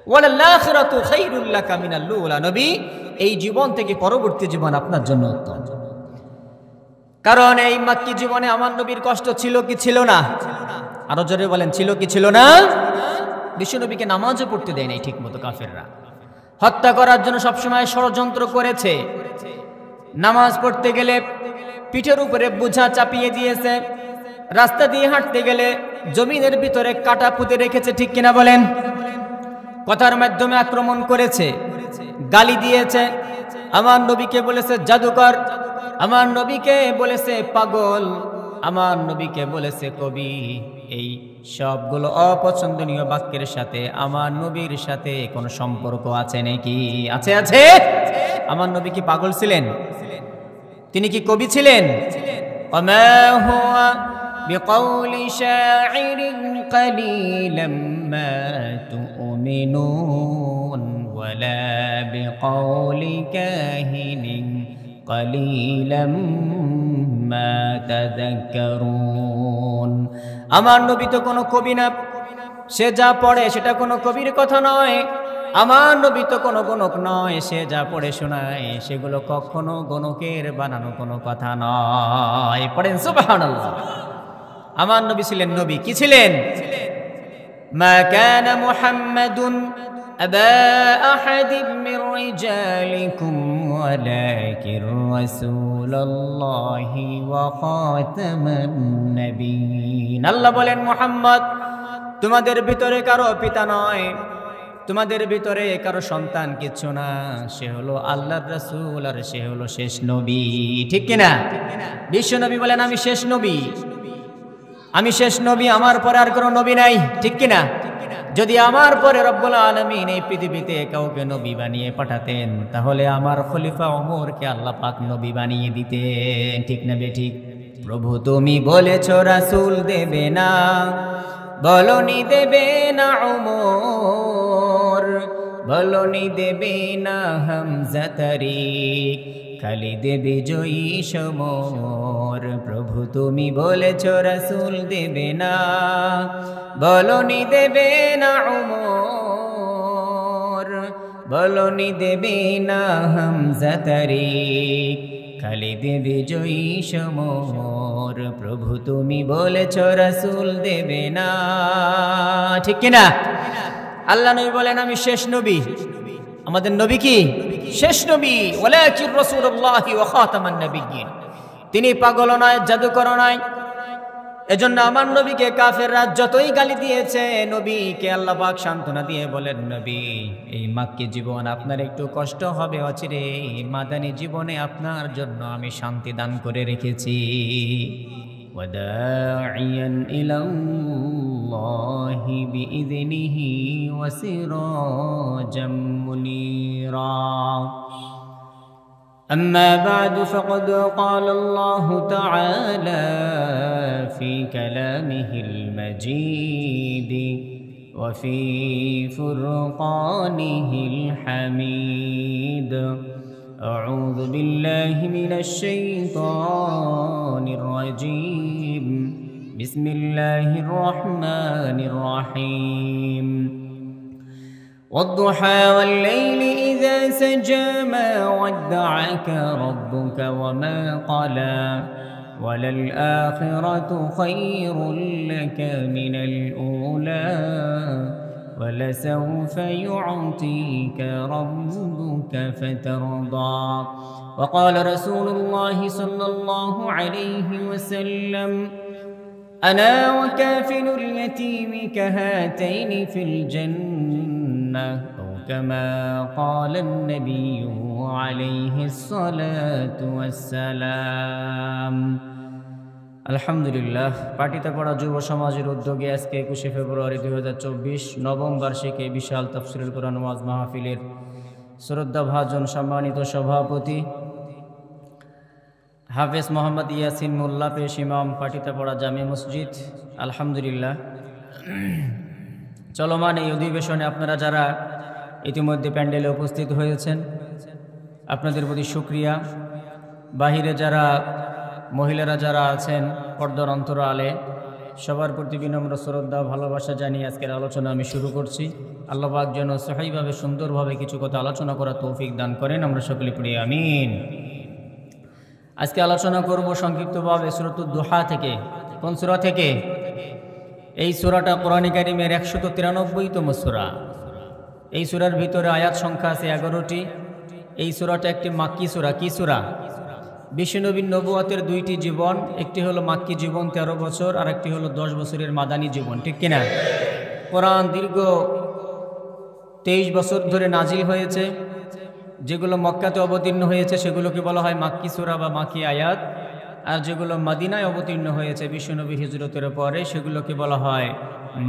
ওয়ালাল আখিরাতু খায়রুল লাকা মিনাল উলা, নবী এই জীবন থেকে পরবর্তী জীবন আপনার জন্য উত্তম। কারণ এই মাক্কি জীবনে আমার নবীর কষ্ট ছিল কি ছিল না? আরো জোরে বলেন, ছিল কি ছিল না? বিশ্ব নবীকে নামাজও পড়তে দেয় নাই ঠিক মতো কাফেররা, হত্যা করার জন্য সবসময় ষড়যন্ত্র করেছে। নামাজ পড়তে গেলে পিঠের উপরে বোঝা চাপিয়ে দিয়েছে, রাস্তা দিয়ে হাঁটতে গেলে জমিনের ভিতরে কাটা পুঁতে রেখেছে, ঠিক কিনা বলেন? কথার মাধ্যমে আক্রমণ করেছে, গালি দিয়েছে, আমার নবীকে বলেছে জাদুকর, আমার নবীকে বলেছে পাগল, আমার নবীকে বলেছে কবি। এই সবগুলো অপছন্দনীয় বাক্যের সাথে আমার নবীর সাথে কোনো সম্পর্ক আছে নাকি? আছে, আছে। আমার নবী কি পাগল ছিলেন? তিনি কি কবি ছিলেন? ওমা হুয়া বিকাউলি শাইরিন কালিলাম মা তুমিনুন ওয়ালা বিকাউলি কাহিনিন কালিলাম মা তাযাক্কারুন। আমার নবী তো কোনো কবি না, সে যা পড়ে সেটা কোনো কবির কথা নয়। আমার নবী তো কোনো গণক নয়, সে যা পড়ে শোনায় সেগুলো কখনো গণকের বানানো কোনো কথা নয়। পড়েন সুবহানাল্লাহ। আমার নবী ছিলেন নবী, কি ছিলেন? মা কানা মুহাম্মাদুন আবা আহাদিম মির রিজালিকুম ওয়ালাকির রাসূলুল্লাহি ওয়া খাতামান নাবিয়্যিন। আল্লাহ বলেন, মুহাম্মদ তোমাদের ভিতরে কারো পিতা নয়, তোমাদের ভিতরে কারো সন্তান কিচ্ছু না, সে হলো আল্লাহর রাসূল আর সে হলো শেষ নবী, ঠিক কিনা? বিশ্ব নবী বলেন, আমি শেষ নবী, আমি শেষ নবী, আমার পরে আর কোনো নবী নাই, ঠিক কিনা? যদি আমার পরে রব্বুল আলামিন এই পৃথিবীতে কাউকে নবী বানিয়ে পাঠাতেন, তাহলে আমার খলিফা ওমরকে আল্লাহ পাক নবী বানিয়ে দিতেন, ঠিক না বেঠিক? প্রভু তুমি বলেছ রাসূল দেবে না, বলনি দেবে না ওমর, বলনি দেবে না হামজা তারিক, খালিদ বিজয়ী সমর। প্রভু তুমি বলেছ রাসূল দেবে না, বলনি দেবে না ওমর, বলনি দেবে না হামজা তারিক, খালিদ বিজয়ী সমর। প্রভু তুমি বলেছ রাসূল দেবে না, ঠিক কিনা? আল্লাহ নবী বলেন, আমি শেষ নবী। আমাদের নবী কি শেষ নবী? ওয়ালাকির রাসূলুল্লাহি ওয়া খাতামান নাবিয়্যিন। তিনি পাগল নয়, জাদুকর নয়। এজন্য আমার নবীকে কাফেররা যতই গালি দিয়েছে, নবীকে আল্লাহ পাক সান্ত্বনা দিয়ে বলেন, নবী এই মাক্কি জীবন আপনার একটু কষ্ট হবে, অচিরে মাদানী জীবনে আপনার জন্য আমি শান্তি দান করে রেখেছি। ওয়াদাইয়ান ইলাল্লাহি বিইযনিহি ওয়া সিরাজাম মুনীরা। أما بعد فقد قال الله تعالى في كلامه المجيد وفي فرقانه الحميد. أعوذ بالله من الشيطان الرجيم. بسم الله الرحمن الرحيم. والضحى والليل إذا سجى ما ودعك ربك وما قلى وللآخرة خير لك من الأولى ولسوف يعطيك ربك فترضى. وقال رسول الله صلى الله عليه وسلم أنا وكافل اليتيم كهاتين في الجنة أو كما قال النبي عليه الصلاة والسلام. আলহামদুলিল্লাহ, পাটিতাপাড়া যুব সমাজের উদ্যোগে আজকে 21 ফেব্রুয়ারি 2024 নবম বার্ষিকী বিশাল তাফসীরুল কোরআন ওয়াজ মাহফিলের শ্রদ্ধাভাজন সম্মানিত সভাপতি হাফেজ মোহাম্মদ ইয়াসিন মোল্লা পেশ ইমাম, পাটিতাপাড়া জামে মসজিদ। আলহামদুলিল্লাহ, চলমান এই অধিবেশনে আপনারা যারা ইতিমধ্যে প্যান্ডেলে উপস্থিত হয়েছেন, আপনাদের প্রতি শুকরিয়া। বাহিরে যারা মহিলারা যারা আছেন পর্দার অন্তরালে, সবার প্রতি বিনম্র শ্রদ্ধা ভালোবাসা জানিয়ে আজকের আলোচনা আমি শুরু করছি। আল্লাহ পাক যেন সহিভাবে সুন্দরভাবে কিছু কথা আলোচনা করার তৌফিক দান করেন, আমরা সকলে পড়ি আমিন। আজকে আলোচনা করব সংক্ষিপ্তভাবে সূরাতুদ দুহা থেকে। কোন সূরা থেকে? এই সূরাটা কোরআন কারীমের 193তম সূরা। এই সূরার ভিতরে আয়াত সংখ্যা আছে 11টি। এই সূরাটা একটি মাক্কি সূরা। কি সূরা? বিশ্বনবীর নবুয়তের দুইটি জীবন, একটি হলো মাক্কি জীবন 13 বছর, আর একটি হলো 10 বছরের মাদানী জীবন, ঠিক কিনা? কোরআন দীর্ঘ 23 বছর ধরে নাজিল হয়েছে। যেগুলো মক্কাতে অবতীর্ণ হয়েছে সেগুলোকে বলা হয় মাক্কি সূরা বা মাক্কি আয়াত, আর যেগুলো মদিনায় অবতীর্ণ হয়েছে বিশ্বনবী হিজরতের পরে সেগুলোকে বলা হয়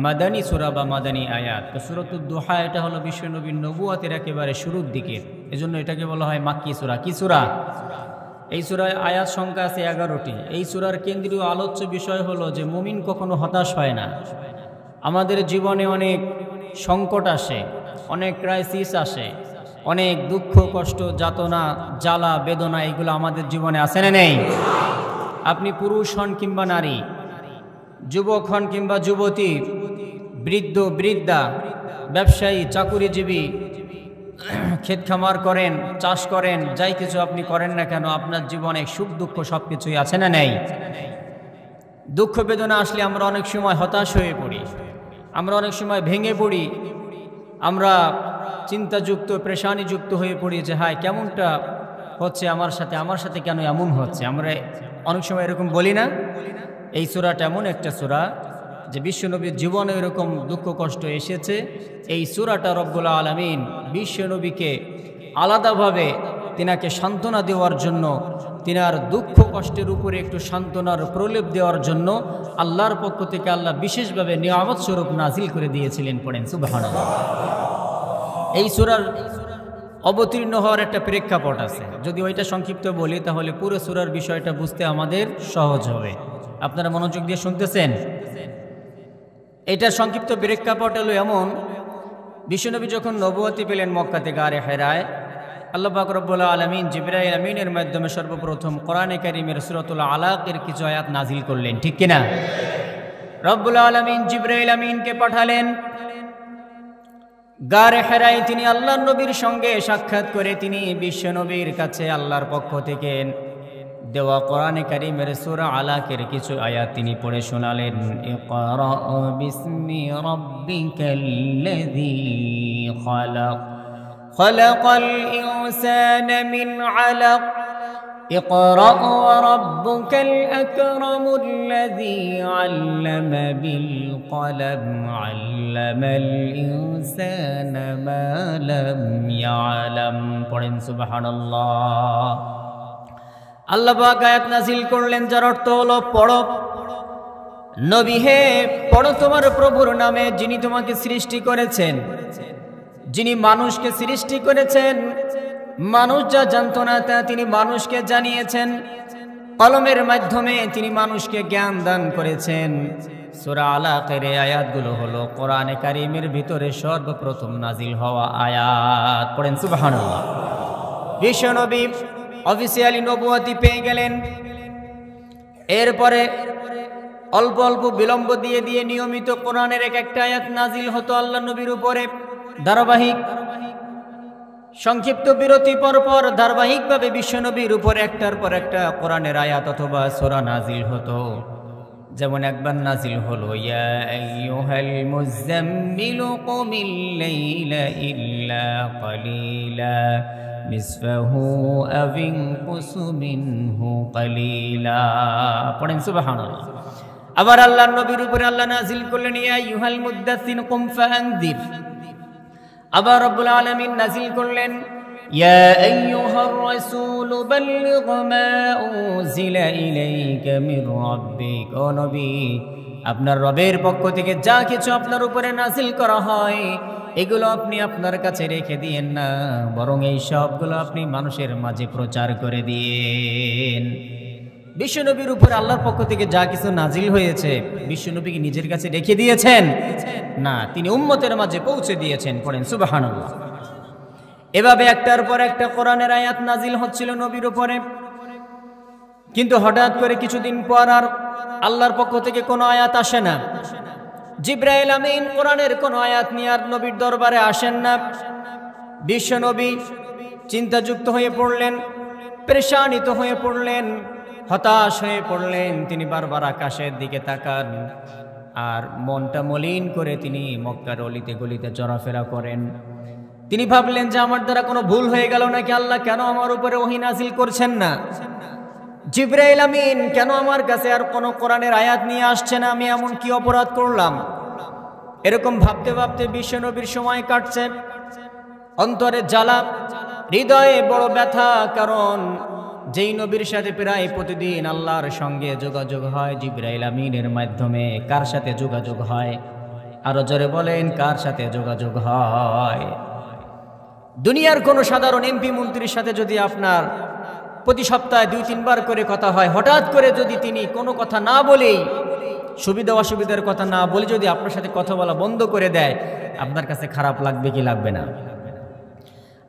মাদানী সূরা বা মাদানী আয়াত। তো সূরাতুদ দুহা এটা হলো বিশ্বনবীর নবুয়তের একেবারে শুরুর দিকে, এজন্য এটাকে বলা হয় মাক্কি সূরা। কি সূরা? এই সূরায় আয়াত সংখ্যা আছে 11টি। এই সূরার কেন্দ্রীয় আলোচ্য বিষয় হলো যে মুমিন কখনো হতাশ হয় না। আমাদের জীবনে অনেক সংকট আসে, অনেক ক্রাইসিস আসে, অনেক দুঃখ কষ্ট যাতনা জ্বালা বেদনা, এগুলো আমাদের জীবনে আসে না নেই? আপনি পুরুষ হন কিংবা নারী, যুবক হন কিংবা যুবতী, বৃদ্ধ বৃদ্ধা, ব্যবসায়ী চাকুরিজীবী, ক্ষেত খামার করেন, চাষ করেন, যাই কিছু আপনি করেন না কেন, আপনার জীবনে সুখ দুঃখ সব কিছুই আছে না নেই? দুঃখ বেদনা আসলে আমরা অনেক সময় হতাশ হয়ে পড়ি, আমরা অনেক সময় ভেঙে পড়ি, আমরা চিন্তাযুক্ত পেরেশানিযুক্ত হয়ে পড়ি যে হায় কেমনটা হচ্ছে আমার সাথে কেন এমন হচ্ছে। আমরা অনেক সময় এরকম বলি না? এই সূরাটা এমন একটা সূরা যে বিশ্বনবীর জীবনে এরকম দুঃখ কষ্ট এসেছে। এই সূরাটা রব্বুল আলামিন বিশ্বনবীকে আলাদাভাবে তিনাকে সান্ত্বনা দেওয়ার জন্য, তিনার দুঃখ কষ্টের উপরে একটু সান্ত্বনার প্রলেপ দেওয়ার জন্য আল্লাহর পক্ষ থেকে আল্লাহ বিশেষভাবে নিয়ামত স্বরূপ নাজিল করে দিয়েছিলেন। পড়েন সুবহানাল্লাহ। এই সূরার অবতীর্ণ হওয়ার একটা প্রেক্ষাপট আছে, যদি ওইটা সংক্ষিপ্ত বলি তাহলে পুরো সূরার বিষয়টা বুঝতে আমাদের সহজ হবে। আপনারা মনোযোগ দিয়ে শুনতেছেন? এটার সংক্ষিপ্ত প্রেক্ষাপট হলো এমন, বিশ্বনবী যখন নবুয়তি পেলেন মক্কাতে গারে হেরায়, আল্লাহ পাক রব্বুল আলামিন জিবরাইল আমিনের মাধ্যমে সর্বপ্রথম কোরআনে কারীমের সূরাতুল আলাকের কিছু আয়াত নাজিল করলেন, ঠিক কিনা? রব্বুল আলামিন জিবরাইল আমিনকে পাঠালেন গারে হেরায়। তিনি আল্লাহর নবীর সঙ্গে সাক্ষাৎ করে তিনি বিশ্বনবীর কাছে আল্লাহর পক্ষ থেকে দেওয়া কোরআনে কারীমের সূরা আলাকের কিছু আয়াত তিনি পড়ে শোনালেন। ইকরা বিসমি রাব্বিকাল্লাযী খালাক খালাকাল ইনসানা মিন আলাক ইকরা ওয়া রাব্বুকাল আকরামুল্লাযী আল্লামা বিল কলম আল্লামাল ইনসানা মা লাম ইয়ালাম। পড়েন সুবহানাল্লাহ। আল্লাহ পাক আয়াত নাযিল করলেন যার অর্থ হলো পড়ো, নবী হে পড়ো তোমার প্রভুর নামে, যিনি তোমাকে সৃষ্টি করেছেন, যিনি মানুষকে সৃষ্টি করেছেন। মানুষ যা জানতো না তা তিনি মানুষকে জানিয়েছেন, কলমের মাধ্যমে তিনি মানুষকে জ্ঞান দান করেছেন। সূরা আলাকের আয়াতগুলো হলো কোরআনে কারীমের ভিতরে সর্বপ্রথম নাজিল হওয়া আয়াত। পড়েন সুবহানাল্লাহ। বিশ্বনবী অফিসিয়ালি নবুয়তি পেয়ে গেলেন। এরপরে অল্প অল্প বিলম্ব দিয়ে দিয়ে নিয়মিত কোরআনের এক একটা আয়াত নাজিল হতো আল্লাহ নবীর উপরে, ধারাবাহিক। সংক্ষিপ্ত বিরতি পরপর ধারাবাহিকভাবে বিশ্বনবীর উপরে একটার পর একটা কোরআনের আয়াত অথবা সূরা নাজিল হতো। যেমন একবার নাজিল হলো ইয়া আইয়ুহাল মুযাম্মিলু কুমিল লাইলা ইল্লা কালিলা নিসফাহু আও ইনকুস মিনহু কালিলা। পড়েন সুবহানাল্লাহ। আবার আল্লাহর নবীর উপরে আল্লাহ নাজিল করলেন ইয়া আইয়ুহাল মুদ্দাসসির কুম ফাআনযির। আবার রব্বুল আলামিন নাজিল করলেন ইয়া আইয়ুহার রাসূলু বাল্লিগ মা উনজিলা ইলাইকা মির রাব্বিক। ও নবী, আপনার রবের পক্ষ থেকে যা কিছু আপনার উপরে নাজিল করা হয় এগুলো আপনি আপনার কাছে রেখে দিয়েন না, বরং এই সবগুলো আপনি মানুষের মাঝে প্রচার করে দিন। বিশ্বনবীর উপর আল্লাহর পক্ষ থেকে যা কিছু নাজিল হয়েছে বিশ্বনবীকে নিজের কাছে রেখে দিয়েছেন না, তিনি উম্মতের মাঝে পৌঁছে দিয়েছেন। পড়েন সুবহানাল্লাহ। এভাবে একটার পর একটা কোরআনের আয়াত নাজিল হচ্ছিল নবীর উপরে। কিন্তু হঠাৎ করে কিছুদিন পর আর আল্লাহর পক্ষ থেকে কোনো আয়াত আসে না। জিবরাইল আমিন কোরআনের কোনো আয়াত নিয়ে আর নবীর দরবারে আসেন না। বিশ্ব নবী চিন্তাযুক্ত হয়ে পড়লেন, পেরেশানিত হয়ে পড়লেন, হতাশ হয়ে পড়লেন। তিনি বারবার আকাশের দিকে তাকান আর মনটা মলিন করে তিনি মক্কার অলিতে গলিতে চলাফেরা করেন। তিনি ভাবলেন যে আমার দ্বারা কোনো ভুল হয়ে গেল নাকি, আল্লাহ কেন আমার উপরে ওহী নাযিল করছেন না, জিবরাইল আমিন কেন আমার কাছে আর কোনো কোরআনের আয়াত নিয়ে আসছে না, আমি এমন কি অপরাধ করলাম। এরকম ভাবতে ভাবতে বিশ্বনবীর সময় কাটছে, অন্তরে জ্বালা, হৃদয়ে বড় ব্যথা। কারণ যেই নবীর সাথে প্রায় প্রতিদিন আল্লাহর সঙ্গে যোগাযোগ হয় জিবরাইল আমিনের মাধ্যমে, কার সাথে যোগাযোগ হয়? আরো জোরে বলেন, কার সাথে যোগাযোগ হয়? দুনিয়ার কোনো সাধারণ এমপি মন্ত্রীর সাথে যদি আপনার প্রতি সপ্তাহে 2-3 বার করে কথা হয়, হঠাৎ করে যদি তিনি কোনো কথা না বলেই, সুবিধা অসুবিধার কথা না বলে যদি আপনার সাথে কথা বলা বন্ধ করে দেয়, আপনার কাছে খারাপ লাগবে কি লাগবে না?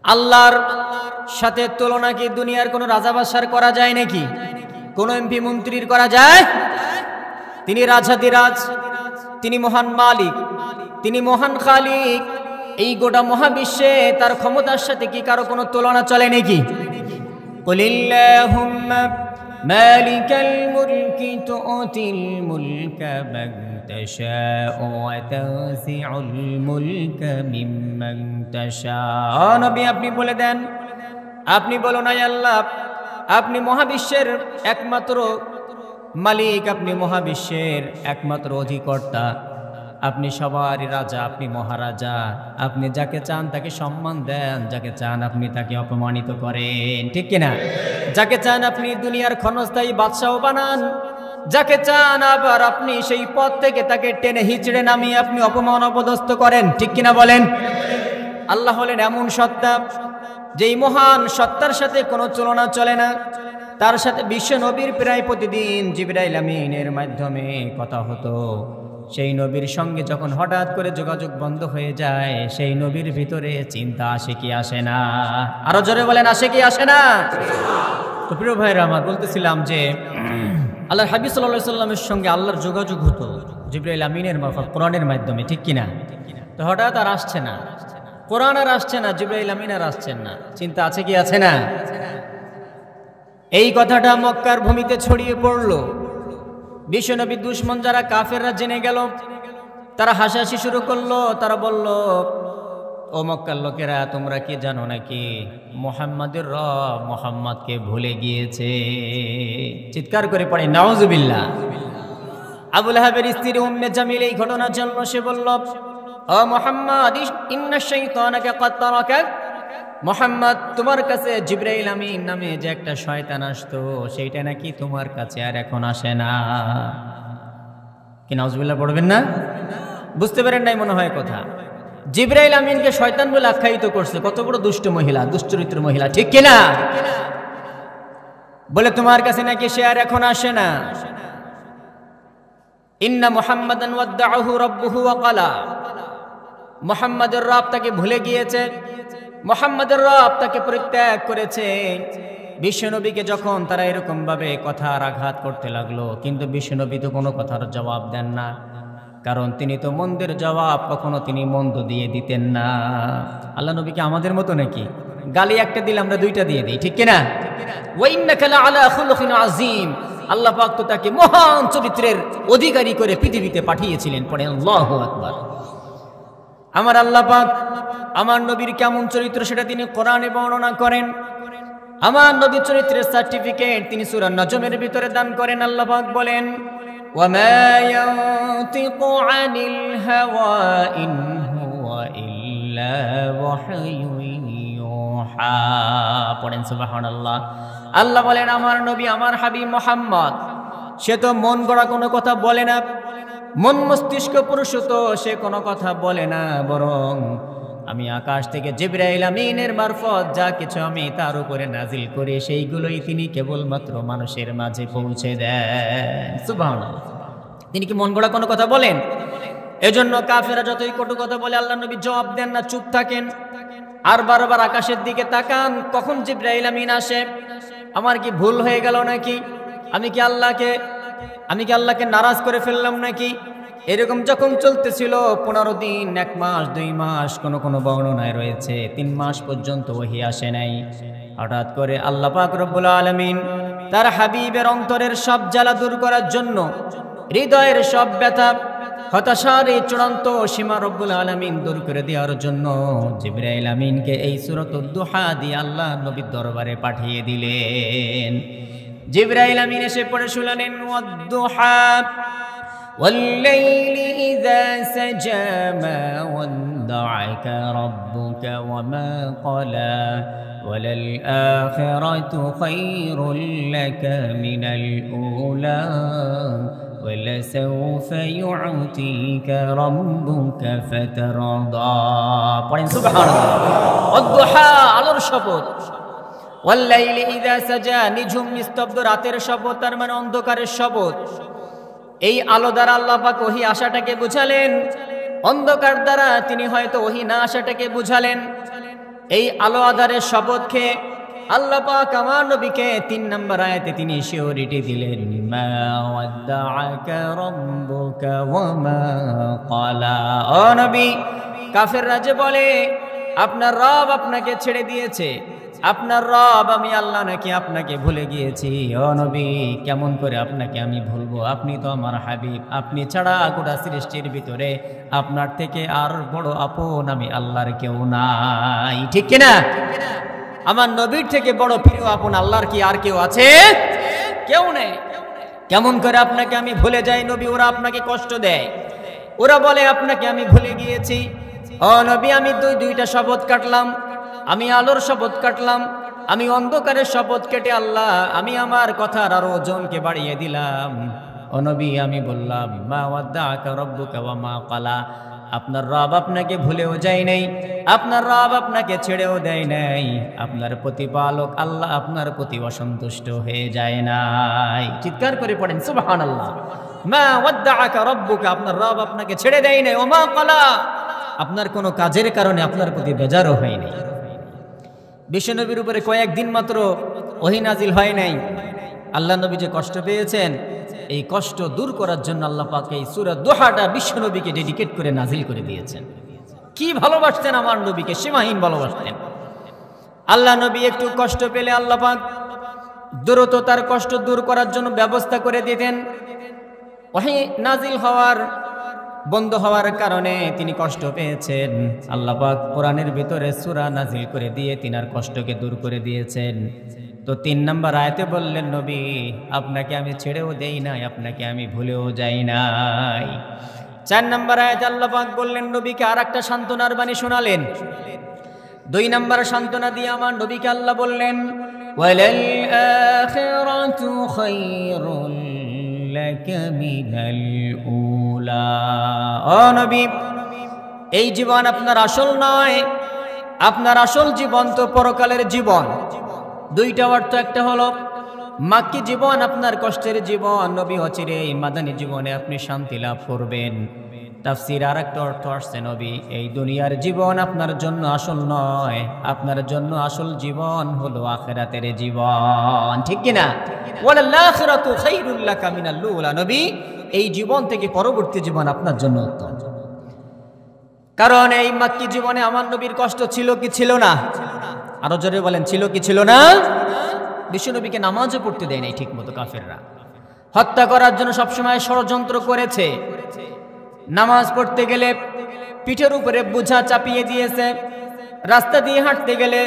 আল্লাহর সাথে তুলনা কি দুনিয়ার কোনো রাজাবাদশার করা যায় নাকি? কোন এমপি মন্ত্রীর করা যায়? তিনি রাজাধিরাজ, তিনি মহান মালিক, তিনি মহান খালিক। এই গোটা মহাবিশ্বে তার ক্ষমতার সাথে কি কারো কোনো তুলনা চলে নাকি? কুলিল্লাহুম্মা মালিকাল মুলকি তুতিল মুলকা মান তাশাউ ওয়া তানজিউল মুলকা মিম্মান তাশাউ। নবী আপনি বলে দেন, আপনি বলো না আল্লাহ আপনি মহাবিশ্বের একমাত্র মালিক, আপনি মহাবিশ্বের একমাত্র অধিকর্তা, আপনি সবারই রাজা, আপনি মহারাজা। আপনি যাকে চান তাকে সম্মান দেন, যাকে চান আপনি তাকে অপমানিত করেন, ঠিক কিনা? যাকে চান আপনি দুনিয়ার ক্ষণস্থায়ী বাদশাহ বানান, যাকে চান আবার আপনি সেই পদ থেকে তাকে টেনে হিচড়ে নামিয়ে আপনি অপমান অপদস্থ করেন, ঠিক কিনা বলেন? আল্লাহ হলেন এমন সত্তা, যেই মহান সত্তার সাথে কোনো তুলনা চলে না। তার সাথে বিশ্ব নবীর প্রায় প্রতিদিন জিবরাইল আমিনের মাধ্যমে কথা হতো। সেই নবীর সঙ্গে যখন হঠাৎ করে যোগাযোগ বন্ধ হয়ে যায়, সেই নবীর ভিতরে চিন্তা আসে কি আসে না? আরো জোরে বলেন, আসে কি আসে না? তো প্রিয় ভাইরা আমার, বলতেছিলাম যে আল্লাহর হাবিব সাল্লাল্লাহু আলাইহি সাল্লামের সঙ্গে আল্লাহর যোগাযোগ হতো জিবরাইল আমিনের মারফত, কোরআনের মাধ্যমে, ঠিক কিনা? তো হঠাৎ আর আসছে না, কোরআন আর আসছে না, জিবরাইল আমিন আর আসছেন না, চিন্তা আছে কি আছে না? এই কথাটা মক্কার ভূমিতে ছড়িয়ে পড়লো। বিশ্বনবীর দুশমন যারা কাফেররা জেনে গেল, তারা হাসাহাসি শুরু করলো। তারা বলল, ও মক্কার লোকেরা, তোমরা কি জানো নাকি মুহাম্মাদের রব মুহাম্মদকে ভুলে গিয়েছে? চিৎকার করে পড়ে নাউজুবিল্লাহ। আবু লাহাবের স্ত্রী উম্মে জামিল এই ঘটনা জানলো। সে বলল, ও মুহাম্মদ, ইন্না শাইতানাকা ক্বাদ তারাকাক। মুহাম্মদ, তোমার কাছে জিবরাইল আমিন নামে যে একটা শয়তান আসতো, সেইটা নাকি তোমার কাছে আর এখন আসে না। কি নাউজুবিল্লাহ পড়বেন না? বুঝতে পারেন নাই মনে হয় কথা। জিবরাইল আমিনকে শয়তান বলে আখ্যায়িত করছে। কত বড় দুষ্ট মহিলা, দুশ্চরিত্র মহিলা, ঠিক কিনা? বলে তোমার কাছে নাকি সে আর এখন আসে না। ইন্না মুহাম্মাদান ওয়াদ্দাআহু রাব্বুহু ওয়া ক্বালা। মুহাম্মাদের রব তাকে ভুলে গিয়েছে, মুহাম্মাদের রব তাকে পরিত্যাগ করেছে। বিশ্বনবীকে যখন তারা এরকম ভাবে কথার আঘাত করতে লাগলো, কিন্তু বিশ্বনবী তো কোনো কথার জবাব দেন না, কারণ তিনি তো মন্দের জবাব কখনো তিনি মন্দ দিয়ে দিতেন না। আল্লাহ নবীকে আমাদের মতো নাকি? গালি একটা দিলে আমরা দুইটা দিয়ে দিই, ঠিক কিনা? ওয়া ইন্নাকা লাআলা খুলুকিন আযীম। আল্লাহ পাক তো তাকে মহান চরিত্রের অধিকারী করে পৃথিবীতে পাঠিয়েছিলেন। পড়ে আল্লাহু আকবার। আমার আল্লাহ পাক আমার নবীর কেমন চরিত্র সেটা তিনি কোরআনে বর্ণনা করেন। আমার নবীর চরিত্রের সার্টিফিকেট তিনি সূরা নজমের ভিতরে দান করেন। আল্লাহ পাক বলেন, ওয়ামা ইয়ানতিকু আনিল হাওয়া ইন হুয়া ইল্লা ওয়াহয়ুন ইউহা। পড়েন সুবহানাল্লাহ। আল্লাহ বলেন, আমার নবী, আমার হাবিব মুহাম্মদ, সে তো মন গড়া কোনো কথা বলে না, মন মস্তিষ্ক পুরুষত সে কোনো কথা বলে না, বরং আমি আকাশ থেকে জিবরাইল আমিনের মারফত যা কিছু আমি তার উপরে নাজিল করি, সেইগুলোই তিনি কেবলমাত্র মানুষের মাঝে পৌঁছে দেন। সুবহানাল্লাহ। তিনি কি মন গড়া কোনো কথা বলেন? এজন্য কাফেররা যতই কটু কথা বলে, আল্লাহ নবী জবাব দেন না, চুপ থাকেন। আর বারবার আকাশের দিকে তাকান, কখন জিবরাইল আমিন আসে। আমার কি ভুল হয়ে গেল নাকি? আমি কি আল্লাহকে আমি কি আল্লাহকে নারাজ করে ফেললাম নাকি? এরকম যখন চলতেছিল 15 দিন, 1 মাস, 2 মাস, কোন বর্ণনায় রয়েছে 3 মাস পর্যন্ত ওহী আসে নাই। হঠাৎ করে আল্লাহ পাক রব্বুল আলামিন তার হাবিবের অন্তরের সব জ্বালা দূর করার জন্য, হৃদয়ের সব ব্যথা, হতাশার এই চূড়ান্ত সীমা রব্বুল আলামিন দূর করে দেওয়ার জন্য জিবরাইল আমিনকে এই সূরাতুদ দুহা দিয়ে আল্লাহ নবীর দরবারে পাঠিয়ে দিলেন। জিবরাইল আমিন এসে পড়ে শুনালেন, ওয়াদ-দুহা والليل إذا سجى ما ودعك ربك وما قلى وللآخرة خير لك من الأولى ولسوف يعطيك ربك فترضى পড়েন সুবহানাল্লাহ। ওয়াদ-দুহা আলোর শপথ, ওয়াল-লাইলি ইযা সাজা নিঝুম নিস্তব্ধ রাতের শপথ, তার মানে অন্ধকারের শপথ। এই আলো দ্বারা আল্লাহ পাক ওহী আশাটাকে বুঝালেন, অন্ধকার দ্বারা তিনি হয়তো ওহী না আশাটাকে বুঝালেন। এই আলো আধারের শপথ খেয়ে আল্লাহ পাক আমার নবীকে 3 নম্বর আয়াতে তিনি শিওরিটি দিলেন, মা ওয়াদ্দাআকা রাব্বুকা ওয়া মা ক্বালা। ও নবী, কাফেররা যে বলে আপনার রব আপনাকে ছেড়ে দিয়েছে, আপনার রব আমি আল্লাহ নাকি আপনাকে ভুলে গিয়েছি। ও নবী, কেমন করে আপনাকে আমি ভুলবো? আপনি তো আমার হাবিব, আপনি ছাড়া গোটা সৃষ্টির ভিতরে আপনার থেকে আর বড় আপন আমি আল্লাহর কেউ নাই, ঠিক কিনা? আমার নবীর থেকে বড় প্রিয় আপন আল্লাহর কি আর কেউ আছে? কেউ নেই। কেমন করে আপনাকে আমি ভুলে যাই নবী? ওরা আপনাকে কষ্ট দেয়, ওরা বলে আপনাকে আমি ভুলে গিয়েছি। ও নবী, আমি দুইটা শপথ কাটলাম, আমি আলোর শপথ কাটলাম, আমি অন্ধকারের শপথ কেটে আল্লাহ আমি আমার কথার আরো ওজনকে বাড়িয়ে দিলাম। ও নবী, আমি বললাম, মা ওয়াদ্দাআকা রাব্বুকা ওয়া মা ক্বালা, আপনার রব আপনাকে ভুলেও যায় নাই, আপনার রব আপনাকে ছেড়েও দেয় নাই, আপনার প্রতিপালক আল্লাহ আপনার প্রতি অসন্তুষ্ট হয়ে যায় নাই। চিৎকার করে পড়েন সুবহানাল্লাহ। মা ওয়াদ্দাআকা রাব্বুকা, আপনার রব আপনাকে ছেড়ে দেয় নাই, ওয়া মা ক্বালা, আপনার কোনো কাজের কারণে আপনার প্রতি বেজারও হয় নাই। বিশ্বনবীর উপরে কয়েকদিন মাত্র ওহী নাজিল হয় নাই, আল্লাহ নবী যে কষ্ট পেয়েছেন, এই কষ্ট দূর করার জন্য আল্লাহ পাক এই সূরা দুহাটা বিশ্বনবীকে ডেডিকেট করে নাজিল করে দিয়েছেন। কি ভালোবাসতেন আমার নবীকে, সীমাহীন ভালোবাসতেন। আল্লাহ নবী একটু কষ্ট পেলে আল্লাহ পাক দ্রুত তার কষ্ট দূর করার জন্য ব্যবস্থা করে দিতেন। ওহী নাজিল হওয়ার বন্ধ হওয়ার কারণে তিনি কষ্ট পেয়েছেন, আল্লাহ পাক কোরআনের ভিতরে সূরা নাজিল করে দিয়ে তিনার কষ্টকে দূর করে দিয়েছেন। তো 3 নম্বর আয়াতে বললেন, নবী আপনাকে আমি ছেড়েও দেই নাই, আপনাকে আমি ভুলেও যাই নাই। 4 নম্বর আয়াতে আল্লাহ পাক বললেন, নবীকে আরেকটা সান্ত্বনার বাণী শোনালেন। 2 নম্বর সান্ত্বনা দিয়ে আমার নবীকে আল্লাহ বললেন, ওয়ালাল আখিরাতু খায়রুল লাকা মিনাল উলা। ও নবী, এই জীবন আপনার আসল নয়, আপনার আসল জীবন তো পরকালের জীবন। 2টা অর্থ, একটা হলো মাক্কি জীবন, আপনার কষ্টের জীবন, নবী অচিরে এই মাদানী জীবনে আপনি শান্তি লাভ করবেন। তাফসীর আরেকটা অর্থ আসছে, নবী এই দুনিয়ার জীবন আপনার জন্য আসল নয়, আপনার জন্য আসল জীবন হলো আখিরাতের জীবন, ঠিক কিনা? ওয়ালাল আখিরাতু খায়রুল লাকা মিনাল উলা। নবী এই জীবন থেকে পরবর্তী জীবন আপনার জন্য উত্তম। কারণ এই মাক্কি জীবনে আমার নবীর কষ্ট ছিল কি ছিল না? আরো জোরে বলেন, ছিল কি ছিল না? বিশ্বনবীকে নামাজও পড়তে দেয় নাই ঠিক মতো কাফেররা, হত্যা করার জন্য সবসময় ষড়যন্ত্র করেছে। নামাজ পড়তে গেলে পিঠের উপরে বোঝা চাপিয়ে দিয়েছে, রাস্তা দিয়ে হাঁটতে গেলে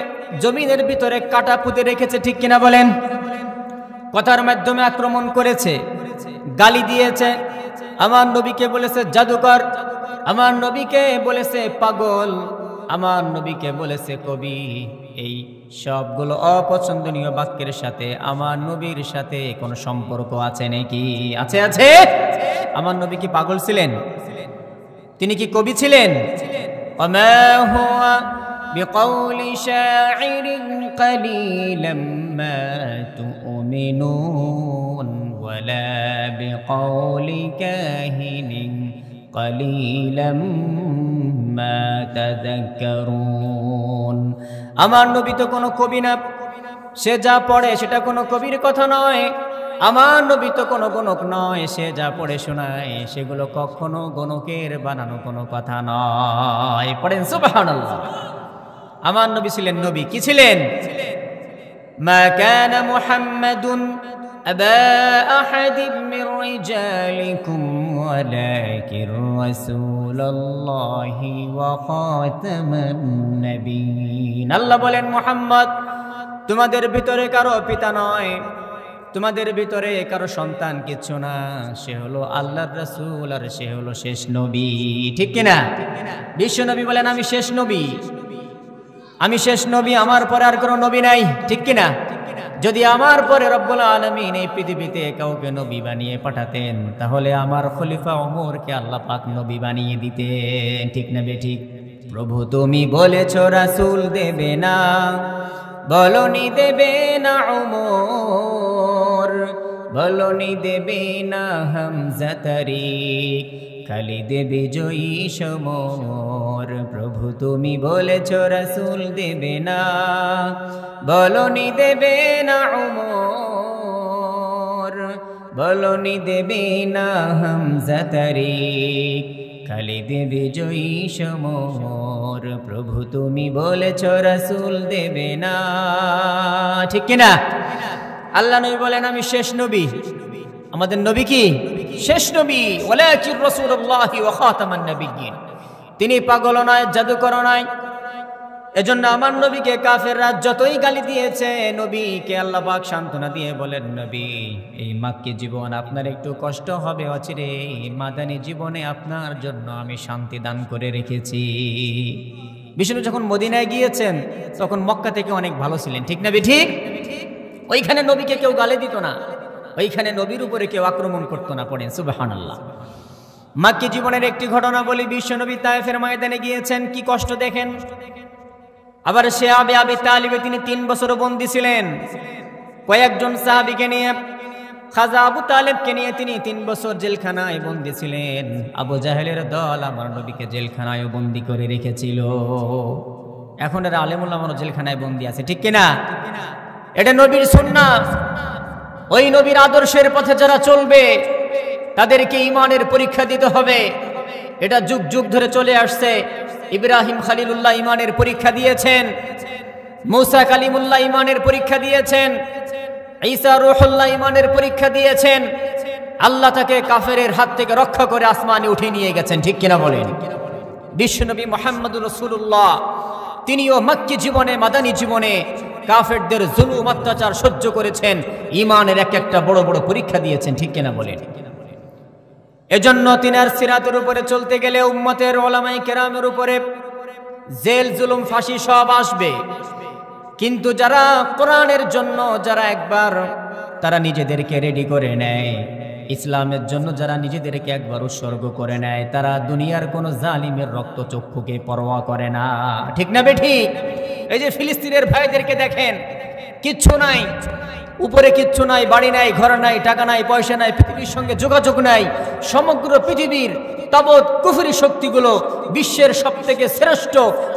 জমিনের ভিতরে কাটা পুঁতে রেখেছে, ঠিক কিনা বলেন? কথার মাধ্যমে আক্রমণ করেছে, গালি দিয়েছে, আমার নবীকে বলেছে জাদুকর, আমার নবীকে বলেছে পাগল, আমার নবীকে বলেছে কবি। এই সবগুলো অপছন্দনীয় বাক্যের সাথে আমার নবীর সাথে কোনো সম্পর্ক আছে নাকি? আছে, আছে। আমার নবী কি পাগল ছিলেন? তিনি কি কবি ছিলেন? ওমা হুয়া বিকাউলি শাইরিন কালিলাম মা তুমিনুন ওয়ালা বিকাউলি কাহিনিন কালিলাম মা তাযাক্কারুন। আমার নবী তো কোনো কবি না, সে যা পড়ে সেটা কোনো কবির কথা নয়, আমার নবী তো কোনো গণক নয়, সে যা পড়ে শোনায় সেগুলো কখনো গণকের বানানো কোনো কথা নয়। পড়েন সুবহানাল্লাহ। আমার নবী ছিলেন নবী, কি ছিলেন? মা কানা মুহাম্মাদুন আবা আহাদিম মির রিজালিকুম ওয়ালাকির রাসূলুল্লাহি ওয়া খাতামান নাবিয়্যিন। আল্লাহ বলেন, মুহাম্মদ তোমাদের ভিতরে কারো পিতা নয়, তোমাদের ভিতরে কারো সন্তান কিচ্ছু না, সে হলো আল্লাহর রাসূল আর সে হলো শেষ নবী। ঠিক কিনা? বিশ্ব নবী বলেন, আমি শেষ নবী, আমি শেষ নবী, আমার পরে আর কোনো নবী নাই। ঠিক কিনা? যদি আমার পরে রব্বুল আলামিন এই পৃথিবীতে কাউকে নবী বানিয়ে পাঠাতেন, তাহলে আমার খলিফা ওমরকে আল্লাহ পাক নবী বানিয়ে দিতেন। ঠিক না বেঠিক? প্রভু তুমি বলেছ রাসূল দেবে না, বলনি দেবে না ওমর, বলনি দেবে না হামজা তারিক, খালিদ বিজয়ী সমর। প্রভু তুমি বলেছ রাসূল দেবে না, বলনি দেবে না ওমর, বলনি দেবে না হামজা তারিক, খালিদ বিজয়ী সমর। প্রভু তুমি বলেছ রাসূল দেবে না। ঠিক কিনা? আল্লাহ নবী বলেন, আমি শেষ নবী। আমাদের নবী কি? শেষ নবী। ওয়ালাকির রাসূলুল্লাহি ওয়া খাতামান নাবিয়্যিন। তিনি পাগল নয়, জাদুকর নয়। এজন্য আমার নবীকে কাফেররা যতই গালি দিয়েছে, নবীকে আল্লাহ পাক সান্ত্বনা দিয়ে বলেন, নবী এই মাক্কি জীবন আপনার একটু কষ্ট হবে অচিরে, মাদানী জীবনে আপনার জন্য আমি শান্তি দান করে রেখেছি। বিষ্ণু যখন মদিনায় গিয়েছেন তখন মক্কা থেকে অনেক ভালো ছিলেন। ঠিক না ঠিক? ওইখানে নবীকে কেউ গালি দিত না, ওইখানে নবীর উপরে কেউ আক্রমণ করতো না। পড়েন সুবহানাল্লাহ। মাক্কি জীবনের একটি ঘটনা বলি। বিশ্ব নবী তায়েফের ময়দানে গিয়েছেন, কি কষ্ট দেখেন। আবার সে আবি তালিবে তিনি 3 বছর বন্দী ছিলেন। কয়েকজন সাহাবীকে নিয়ে, খাজা আবু তালেবকে নিয়ে তিনি 3 বছর জেলখানায় বন্দী ছিলেন। আবু জাহেলের দল আমার নবীকে জেলখানায় বন্দী করে রেখেছিল। এখন এরা আলেমুল আমার জেলখানায় বন্দী আছে। ঠিক কিনা? এটা নবীর সুন্নাত। ওই নবীর আদর্শের পথে যারা চলবে তাদেরকে ঈমানের পরীক্ষা দিতে হবে। এটা যুগ যুগ ধরে চলে আসছে। ইব্রাহিম খলিলুল্লাহ ঈমানের পরীক্ষা দিয়েছেন, মুসা কালিমুল্লাহ ঈমানের পরীক্ষা দিয়েছেন, ঈসা রূহুল্লাহ ঈমানের পরীক্ষা দিয়েছেন। আল্লাহ তাকে কাফেরের হাত থেকে রক্ষা করে আসমানে উঠিয়ে নিয়ে গেছেন। ঠিক কিনা বলেন? বিশ্বনবী মুহাম্মদুর রাসূলুল্লাহ তিনিও মক্কি জীবনে, মাদানী জীবনে কাফেরদের জুলুম অত্যাচার সহ্য করেছেন, ঈমানের এক একটা বড় বড় পরীক্ষা দিয়েছেন। ঠিক কিনা বলেন? এজন্য তিনার সিরাতের উপরে চলতে গেলে উম্মতের উলামায়ে কেরামের উপরে জেল, জুলুম, ফাঁসি সব আসবে। কিন্তু যারা কোরআনের জন্য, যারা একবার তারা নিজেদেরকে রেডি করে নেয়, ইসলামের জন্য যারা নিজেদেরকে একবার উৎসর্গ করে নেয়, তারা দুনিয়ার কোনো জালিমের রক্তচক্ষুকে পরোয়া করে না। ঠিক না বেঠিক? এই যে ফিলিস্তিনের ভাইদেরকে দেখেন, কিচ্ছু নাই, উপরে কিচ্ছু নাই, বাড়ি নাই, ঘর নাই, টাকা নাই, পয়সা নাই, পৃথিবীর সঙ্গে যোগাযোগ নাই। সমগ্র পৃথিবীর তাবৎ কুফরি শক্তিগুলো বিশ্বের সবথেকে শ্রেষ্ঠ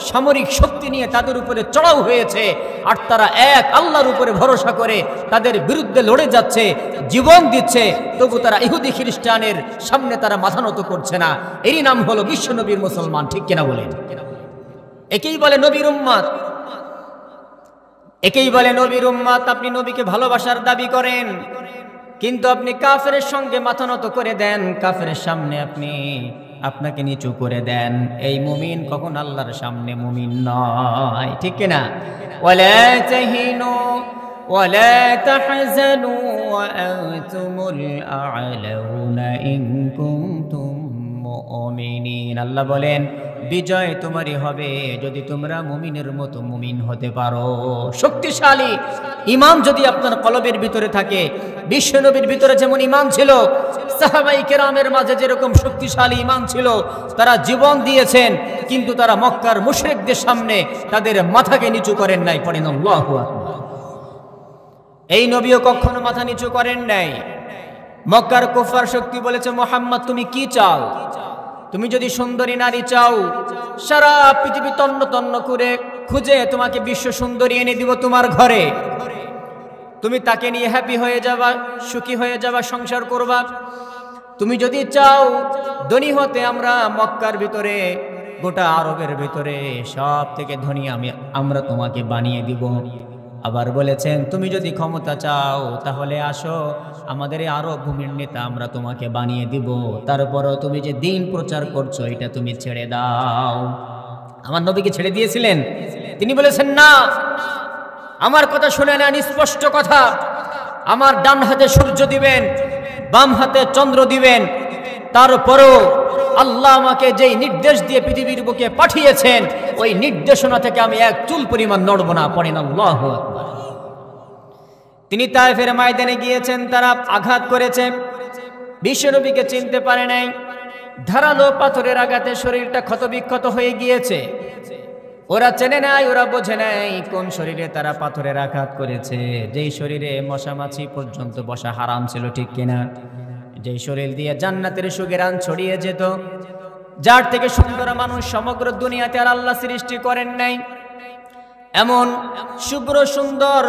সামরিক শক্তি নিয়ে তাদের উপরে চড়াও হয়েছে, আর তারা এক আল্লাহর উপরে ভরসা করে তাদের বিরুদ্ধে লড়ে যাচ্ছে, জীবন দিচ্ছে। তবু তারা ইহুদি খ্রিস্টানের সামনে তারা মাথা নত করছে না। এরই নাম হলো বিশ্বনবীর মুসলমান। ঠিক কিনা বলেন? একেই বলে নবীর উম্মত, একেই বলে নবীর উম্মত। আপনি নবীকে ভালোবাসার দাবি করেন, কিন্তু আপনি কাফেরের সঙ্গে মাথা নত করে দেন, কাফেরের সামনে আপনি আপনাকে নিচু করে দেন। এই মুমিন কখন আল্লাহর সামনে মুমিন নয়। ঠিক কিনা? ওয়ালা তাহিনু ওয়ালা তাহজানু ওয়া আনতুমুল আ'লাউনা ইন কুনতুম মুমিনিন। আল্লাহ বলেন, বিজয় তোমারই হবে যদি তোমরা মুমিনের মতো মুমিন হতে পারো। শক্তিশালী ঈমান যদি আপনার কলবের ভিতরে থাকে, বিশ্বনবীর ভিতরে যেমন ঈমান ছিল, সাহাবাই কেরামের মাঝে যেরকম শক্তিশালী ঈমান ছিল, তারা জীবন দিয়েছেন, কিন্তু তারা মক্কার মুশরিকদের সামনে তাদের মাথাকে নিচু করেন নাই। পড়েন আল্লাহু আকবার। এই নবীও কখনো মাথা নিচু করেন নাই। মক্কার কুফার শক্তি বলেছে, মুহাম্মদ তুমি কি চাও? তুমি যদি সুন্দরী নারী চাও, সারা পৃথিবী তন্ন তন্ন করে খুঁজে তোমাকে বিশ্ব সুন্দরী এনে দিব তোমার ঘরে। তুমি তাকে নিয়ে হ্যাপি হয়ে যাবা, সুখী হয়ে যাবা, সংসার করবা। তুমি যদি চাও ধনী হতে, আমরা মক্কার ভিতরে, গোটা আরবের ভিতরে সব থেকে ধনী আমরা তোমাকে বানিয়ে দিব। আবার বলেছেন তুমি যদি ক্ষমতা চাও তাহলে আসো, আমাদের এই আরব ভূমির নেতা আমরা তোমাকে বানিয়ে দিব। তারপরও তুমি যে দিন প্রচার করছো এটা তুমি ছেড়ে দাও। আমার নবীকে ছেড়ে দিয়েছিলেন? তিনি বলেছেন না, আমার কথা শুনে নেন, স্পষ্ট কথা, আমার ডান হাতে সূর্য দিবেন, বাম হাতে চন্দ্র দিবেন, তারপরও আল্লাহ আমাকে যেই নির্দেশ দিয়ে পৃথিবীর বুকে পাঠিয়েছেন ওই নির্দেশনা থেকে আমি এক চুল পরিমাণ নড়ব না। পড়েন আল্লাহু আকবার। তিনি তায়েফের ময়দানে গিয়েছেন, তারা আঘাত করেছে, বিশ্বনবীকে চিনতে পারে নাই। ধারালো পাথরের আঘাতে শরীরটা ক্ষতবিক্ষত হয়ে গিয়েছে। ওরা চেনে নাই, ওরা বোঝে নাই কোন শরীরে তারা পাথরের আঘাত করেছে, যেই শরীরে মশা মাছি পর্যন্ত বসা হারাম ছিল, ঠিক কিনা? যেই শরীর দিয়ে জান্নাতের সুগেরান ছড়িয়ে যেত, যার থেকে সুন্দর মানুষ সমগ্র দুনিয়াতে আর আল্লাহ সৃষ্টি করেন নাই। এমন শুভ্র সুন্দর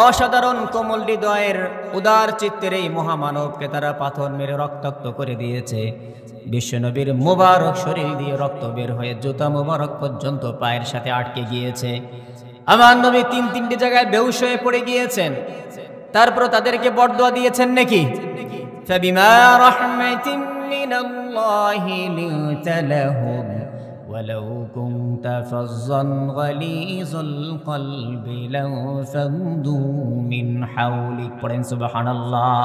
অসাধারণ কোমল হৃদয়ের উদার চিত্তের এই মহামানবকে তারা পাথর মেরে রক্তাক্ত করে দিয়েছে। বিশ্বনবীর মুবারক শরীর দিয়ে রক্ত বের হয়ে জুতা মুবারক পর্যন্ত পায়ের সাথে আটকে গিয়েছে। আমার নবী তিনটি জায়গায় বেহুশ হয়ে পড়ে গিয়েছেন। তারপর তাদেরকে বরদোয়া দিয়েছেন নাকি? ফাবিমা রাহমাতিন মিনাল্লাহি লিনতা লাহুম ওয়ালাউ কুনতা ফাজ্জান গালিযাল কলবি লাফাদু মিন হাওলিক। পড়েন সুবহানাল্লাহ।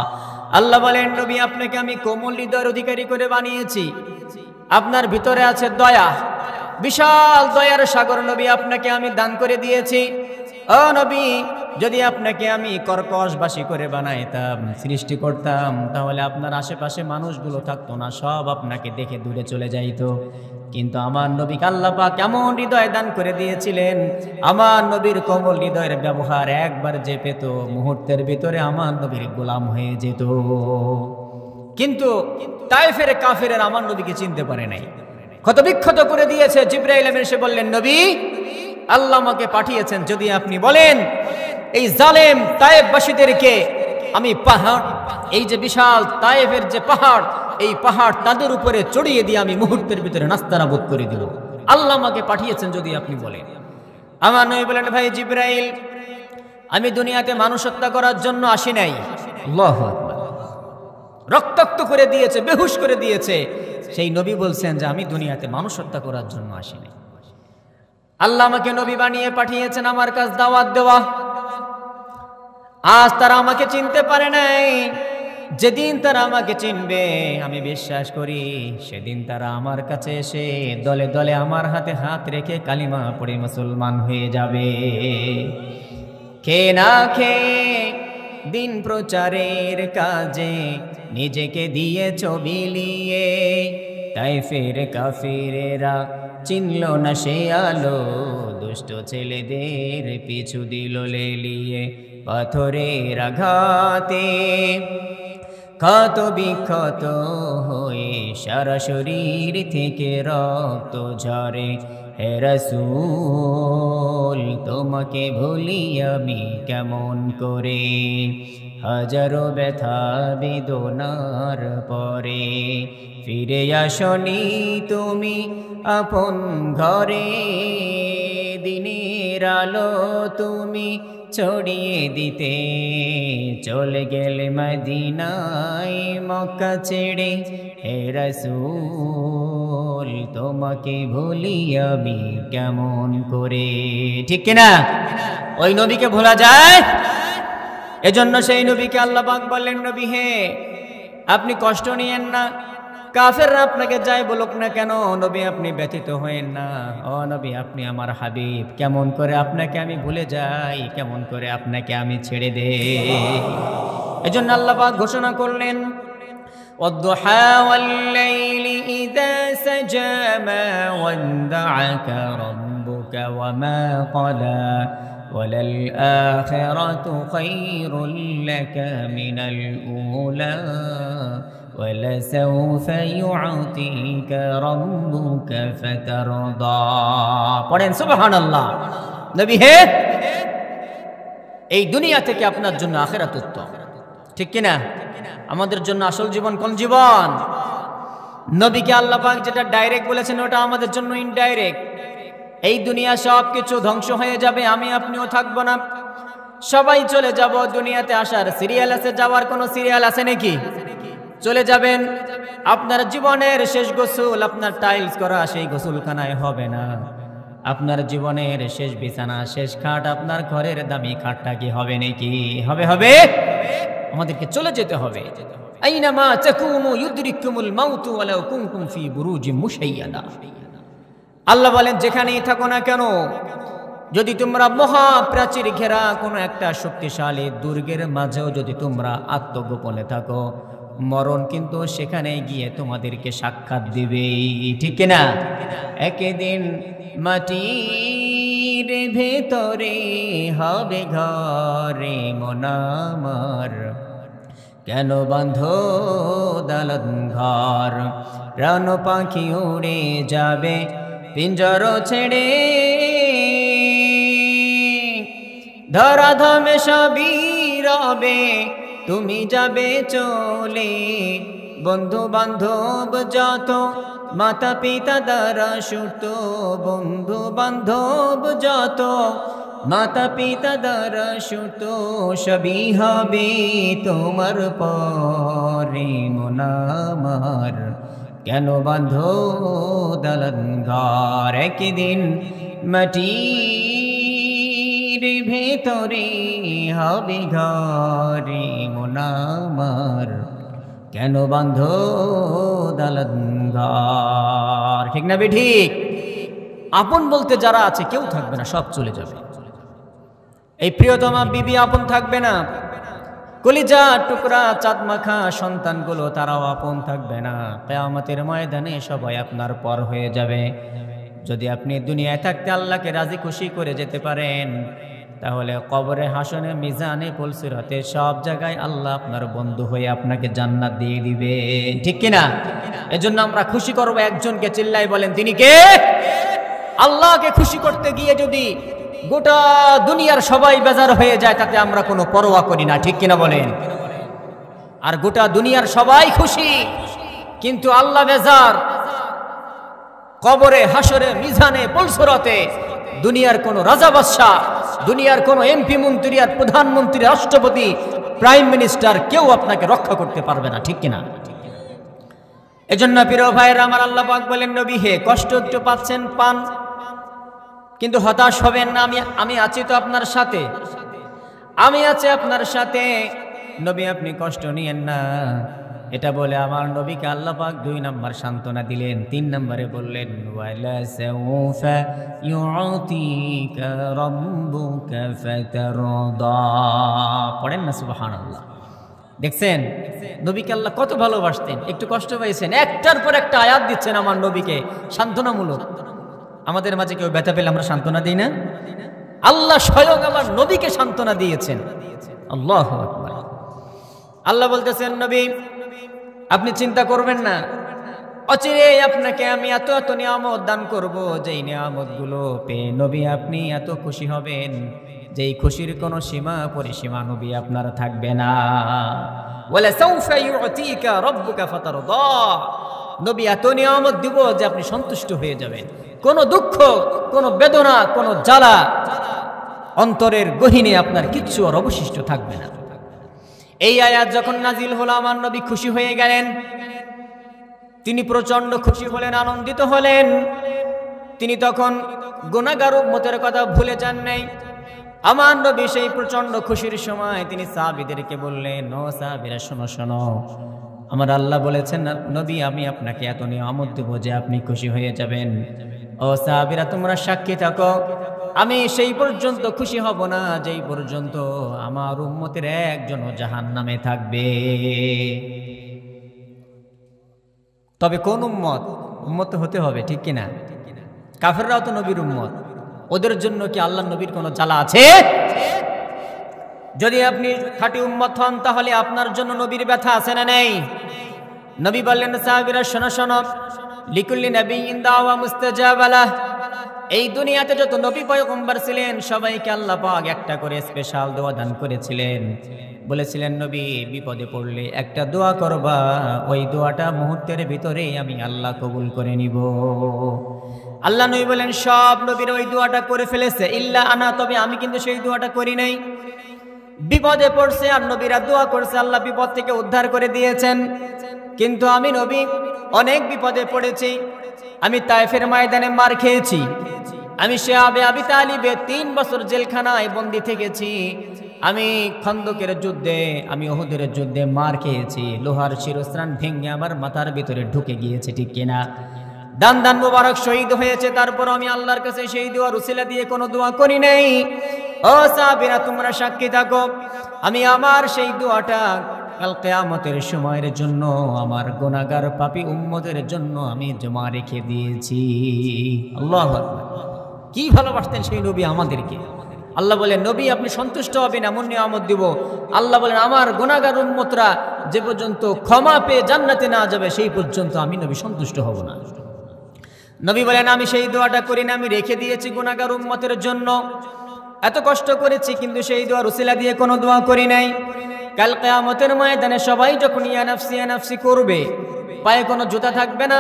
আল্লাহ বলেন নবী আপনাকে আমি কোমল হৃদয়ের অধিকারী করে বানিয়েছি, আপনার ভিতরে আছে দয়া, বিশাল দয়ার সাগর নবী আপনাকে আমি দান করে দিয়েছি। ও নবী, যদি আপনাকে আমি কর্কশবাসী করে বানাইতাম, সৃষ্টি করতাম, তাহলে আপনার আশেপাশে মানুষগুলো থাকতো না, সব আপনাকে দেখে দূরে চলে যাইতো। কিন্তু আমার নবীকে আল্লাহ পাক কেমন হৃদয় দান করে দিয়েছিলেন, আমার নবীর কোমল হৃদয়ের ব্যবহার একবার যে পেত, মুহূর্তের ভিতরে আমার নবীর গোলাম হয়ে যেত। কিন্তু তায়েফের কাফেররা আমার নবীকে চিনতে পারে নাই, ক্ষতবিক্ষত করে দিয়েছে। জিবরাইল এসে বললেন নবী, আল্লাহ আমাকে পাঠিয়েছেন, যদি আপনি বলেন এই জালেম তায়েফবাসীদেরকে আমি পাহাড়, এই যে বিশাল তায়েফের যে পাহাড়, এই পাহাড় তাদের উপরে চড়িয়ে দিয়ে আমি মুহূর্তের ভিতরে নাস্তানাবুদ করে দিব। আল্লাহ আমাকে পাঠিয়েছেন যদি আপনি বলেন। আমার নবী বলেন, ভাই জিবরাইল, আমি দুনিয়াতে মানুষ হত্যা করার জন্য আসি নাই। আল্লাহু আকবার। রক্তাক্ত করে দিয়েছে, বেহুশ করে দিয়েছে, সেই নবী বলছেন যে আমি দুনিয়াতে মানুষ হত্যা করার জন্য আসি নাই। আল্লাহ আমাকে নবী বানিয়ে পাঠিয়েছেন আমার কাছে দাওয়াত দেওয়া। আজ তারা আমাকে চিনতে পারে নাই, যেদিন তারা আমাকে চিনবে আমি বিশ্বাস করি সেদিন তারা আমার কাছে এসে দলে দলে আমার হাতে হাত রেখে কালিমা পড়ে মুসলমান হয়ে যাবে। খেয়ে না খেয়ে দিন প্রচারের কাজে নিজেকে দিয়েছ বিলিয়ে, তায়েফের কাফিরেরা চিনল না সে আলো, দুষ্ট ছেলেদের পিছু দিল লেলিয়ে। পাথরের আঘাতে ক্ষত বিক্ষত হয়ে সারা শরীর থেকে রক্ত ঝরে। হে রাসূল, তোমাকে ভুলি আমি কেমন করে, হাজারো ব্যথা বেদনার পরে ফিরে আসনি তুমি আপন ঘরে। দিনের আলো তুমি ছড়িয়ে দিতে চলে গেলে মদিনায় মক্কা ছেড়ে। হে রাসূল, তোমাকে ভুলি আমি কেমন করে। ঠিক কিনা? ওই নবীকে ভোলা যায়? এজন্য সেই নবীকে আল্লাহ পাক বললেন, নবী হে, আপনি কষ্ট নিয়েন না, কাফেররা আপনাকে যাই বলুক না কেন, নবী আপনি ব্যথিত হয়েন না। ও নবী, আপনি আমার হাবিব, কেমন করে আপনাকে আমি ভুলে যাই, কেমন করে আপনাকে আমি ছেড়ে দেই। এজন্য আল্লাহ পাক ঘোষণা করলেন, ওয়াদ-দুহা ওয়াল-লাইলি ইযা সাজা মা ওয়াদ্দা'আকা রাব্বুকা ওয়া মা ক্বালা ওয়ালাল আখিরাতু খায়রুল লাকা মিনাল উলা وَلَسَوْفَ يُعْطِيكَ رَبُّكَ فَتَرْضَى। পড়েন সুবহানাল্লাহ। নবী হে, এই দুনিয়া থেকে আপনার জন্য আখিরাত উত্তম, ঠিক কিনা? আমাদের জন্য আসল জীবন কোন জীবন? নবীকে আল্লাহ পাক যেটা ডাইরেক্ট বলেছেন ওটা আমাদের জন্য ইনডাইরেক্ট। এই দুনিয়া সব কিছু ধ্বংস হয়ে যাবে, আমি আপনিও থাকবো না, সবাই চলে যাব। দুনিয়াতে আসার সিরিয়াল আছে, যাওয়ার কোনো সিরিয়াল আছে নাকি? চলে যাবেন। আপনার জীবনের শেষ গোসল আপনার টাইলস করা সেই গোসলখানায় হবে না। আপনার জীবনের শেষ বিছানা, শেষ খাট আপনার ঘরের দামি খাটটা কি হবে নাকি? হবে হবে। আমাদেরকে চলে যেতে হবে। আইনামা তাকুনু ইউদরিকুমুল মাউতু ওয়ালাউ কুনতুম ফি বুরুজিম মুশাইয়াদা। আল্লাহ বলেন যেখানেই থাকো না কেন, যদি তোমরা মহাপ্রাচীর ঘেরা কোনো একটা শক্তিশালী দুর্গের মাঝেও যদি তোমরা আত্মগোপনে থাকো, মরণ কিন্তু সেখানে গিয়ে তোমাদেরকে সাক্ষাৎ দিবে, ঠিক কিনা? একদিন মাটির ভেতরে হবে ঘরে মন আমার, কেন বাঁধো দালান ঘর? প্রাণ পাখি উড়ে যাবে পিঞ্জর ছেড়ে, ধরাধামে সবই রবে, তুমি যাবে চলে। বন্ধু বান্ধব যত, মাতা পিতা দ্বারা সুত, বন্ধু বান্ধব যত, মাতা পিতা দ্বারা সুত, সবই হবে তোমার পরে মন আমার, কেন বাঁধো দালান ঘর? একদিন মাটির ভেতরে হবে ঘরে মন আমার, কেন বাঁধো দালান ঘর? ঠিক না ঠিক? আপন বলতে যারা আছে কেউ থাকবে না, সব চলে যাবে। এই প্রিয়তমা বিবি আপন থাকবে না, কলিজা টুকরা চাঁদ মাখা সন্তানগুলো তারাও আপন থাকবে না। কিয়ামতের ময়দানে সবাই আপনার পর হয়ে যাবে। যদি আপনি দুনিয়ায় থাকতে আল্লাহকে রাজি খুশি করে যেতে পারেন, তাহলে কবরে, হাসনে, মিজানে, পুলসিরাতে সব জায়গায় আল্লাহ আপনার বন্ধু হয়ে আপনাকে জান্নাত দিয়ে দিবে, ঠিক কিনা? এজন্য আমরা খুশি করব একজনকে, চিল্লাই বলেন তিনি কে? আল্লাহকে খুশি করতে গিয়ে যদি গোটা দুনিয়ার সবাই বেজার হয়ে যায়, তাতে আমরা কোনো পরোয়া করি না, ঠিক কিনা বলেন? আর গোটা দুনিয়ার সবাই খুশি কিন্তু আল্লাহ বেজার, কবরে, হাসরে, মিজানে, পুলসিরাতে দুনিয়ার কোনো রাজা বাদশা, দুনিয়ার কোনো এমপি মন্ত্রী আর প্রধানমন্ত্রী, রাষ্ট্রপতি, প্রাইম মিনিস্টার কেউ আপনাকে রক্ষা করতে পারবে না, ঠিক কিনা? এজন্য প্রিয় ভাইয়েরা আমার, আল্লাহ পাক বলেন নবী হে, কষ্ট একটু পাচ্ছেন পান, কিন্তু হতাশ হবেন না, আমি আছি তো আপনার সাথে, আমি আছি আপনার সাথে। নবী আপনি কষ্ট নিয়েন না। এটা বলে আমার নবীকে আল্লাহ পাক 2 নম্বর সান্ত্বনা দিলেন। 3 নম্বরে বললেন ওয়ালা সাউফা ইউতিকা রাব্বুকা ফাতারদা। পড়েন না সুবহানাল্লাহ। দেখছেন নবীকে আল্লাহ কত ভালোবাসতেন, একটু কষ্ট পাইছেন, একটার পর একটা আয়াত দিচ্ছেন আমার নবীকে সান্ত্বনামূলক। আমাদের মাঝে কেউ ব্যথা পেলে আমরা সান্ত্বনা দিই না? আল্লাহ স্বয়ং আমার নবীকে সান্ত্বনা দিয়েছেন। আল্লাহু আকবার। আল্লাহ বলতেছেন নবী আপনি চিন্তা করবেন না, অচিরে আপনাকে আমি এত এত নিয়ামত দান করব, যেই নিয়ামতগুলো পেয়ে নবী আপনি এত খুশি হবেন, যেই খুশির কোনো সীমা পরিসীমা নবী আপনার থাকবে না। ওয়ালা সাউফা ইউতিকা রাব্বুকা ফাতারদা। নবী এত নিয়ামত দিব যে আপনি সন্তুষ্ট হয়ে যাবেন। কোনো দুঃখ, কোনো বেদনা, কোনো জ্বালা অন্তরের গহীনে আপনার কিচ্ছু আর অবশিষ্ট থাকবে না। এই আয়াত যখন নাজিল হলো আমার নবী খুশি হয়ে গেলেন, তিনি প্রচন্ড খুশি হলেন, আনন্দিত হলেন। তিনি তখন গুনাহগার উম্মতের কথা ভুলে যান নাই। আমার নবী সেই প্রচন্ড খুশির সময় তিনি সাহাবীদেরকে বললেন, ও সাহাবীরা শোনো শোনো, আমার আল্লাহ বলেছেন নবী আমি আপনাকে এত নিয়ামত দেব যে আপনি খুশি হয়ে যাবেন। ও সাহাবীরা তোমরা সাক্ষী থাকো, আমি সেই পর্যন্ত খুশি হব না যেই পর্যন্ত আমার উম্মতের একজনও জাহান্নামে থাকবে। তবে কোন উম্মত? উম্মত হতে হবে, ঠিক কিনা? কাফেররাও তো নবীর উম্মত, ওদের জন্য কি আল্লাহ নবীর কোনো জ্বালা আছে? যদি আপনি খাঁটি উম্মত হন তাহলে আপনার জন্য নবীর ব্যথা আছে না নেই? নবী বললেন সাহাবীরা শোনো শোনো, লিকুল্লি নবিয়্যিন দাওয়া মুস্তাজাবা লাহ, এই দুনিয়াতে যত নবী পয়গম্বর ছিলেন সবাইকে আল্লাহ পাক একটা করে স্পেশাল দোয়া দান করেছিলেন। বলেছিলেন নবী বিপদে পড়লে একটা দোয়া করবা, ওই দোয়াটা মুহূর্তের ভিতরেই আমি আল্লাহ কবুল করে নিব। আল্লাহ নবী বলেন সব নবীর ওই দোয়াটা করে ফেলেছে ইল্লা আনা, তবে আমি কিন্তু সেই দোয়াটা করি নাই। বিপদে পড়ছে আর নবীরা দোয়া করছে, আল্লাহ বিপদ থেকে উদ্ধার করে দিয়েছেন। কিন্তু আমি নবী অনেক বিপদে পড়েছি। আমি তায়েফের ময়দানে মার খেয়েছি, আমি শিহাবে আবি তালিবে 3 বছর জেলখানায় বন্দী থেকেছি, আমি খন্দকের যুদ্ধে, আমি উহুদের যুদ্ধে মার খেয়েছি, লোহার শিরস্ত্রাণ ভেঙে আমার মাথার ভিতরে ঢুকে গিয়েছে, ঠিক কিনা? দান দান মুবারক শহীদ হয়েছে, তারপর আমি আল্লাহর কাছে সেই দোয়ার উসিলা দিয়ে কোনো দোয়া করি নাই। ও সাহাবীরা তোমরা সাক্ষী থাকো, আমি আমার সেই দোয়াটা কাল কিয়ামতের সময়ের জন্য আমার গুনাহগার পাপী উম্মতের জন্য আমি জমা রেখে দিয়েছি। আল্লাহু আকবার। কি ভালোবাসতেন সেই নবী আমাদেরকে। আল্লাহ বলেন নবী আপনি সন্তুষ্ট হবেন এমন নিয়ামত দিব। আল্লাহ বলেন আমার গুনাহগার উম্মতরা যে পর্যন্ত ক্ষমা পেয়ে জান্নাতে না যাবে সেই পর্যন্ত আমি নবী সন্তুষ্ট হব না। নবী বলেন আমি সেই দোয়াটা করি না, আমি রেখে দিয়েছি গুনাহগার উম্মতের জন্য। এত কষ্ট করেছি কিন্তু সেই দোয়ার উসিলা দিয়ে কোনো দোয়া করি নাই। কাল কিয়ামতের ময়দানে সবাই যখন ইয়া নাফসি করবে, পায়ে কোনো জুতা থাকবে না,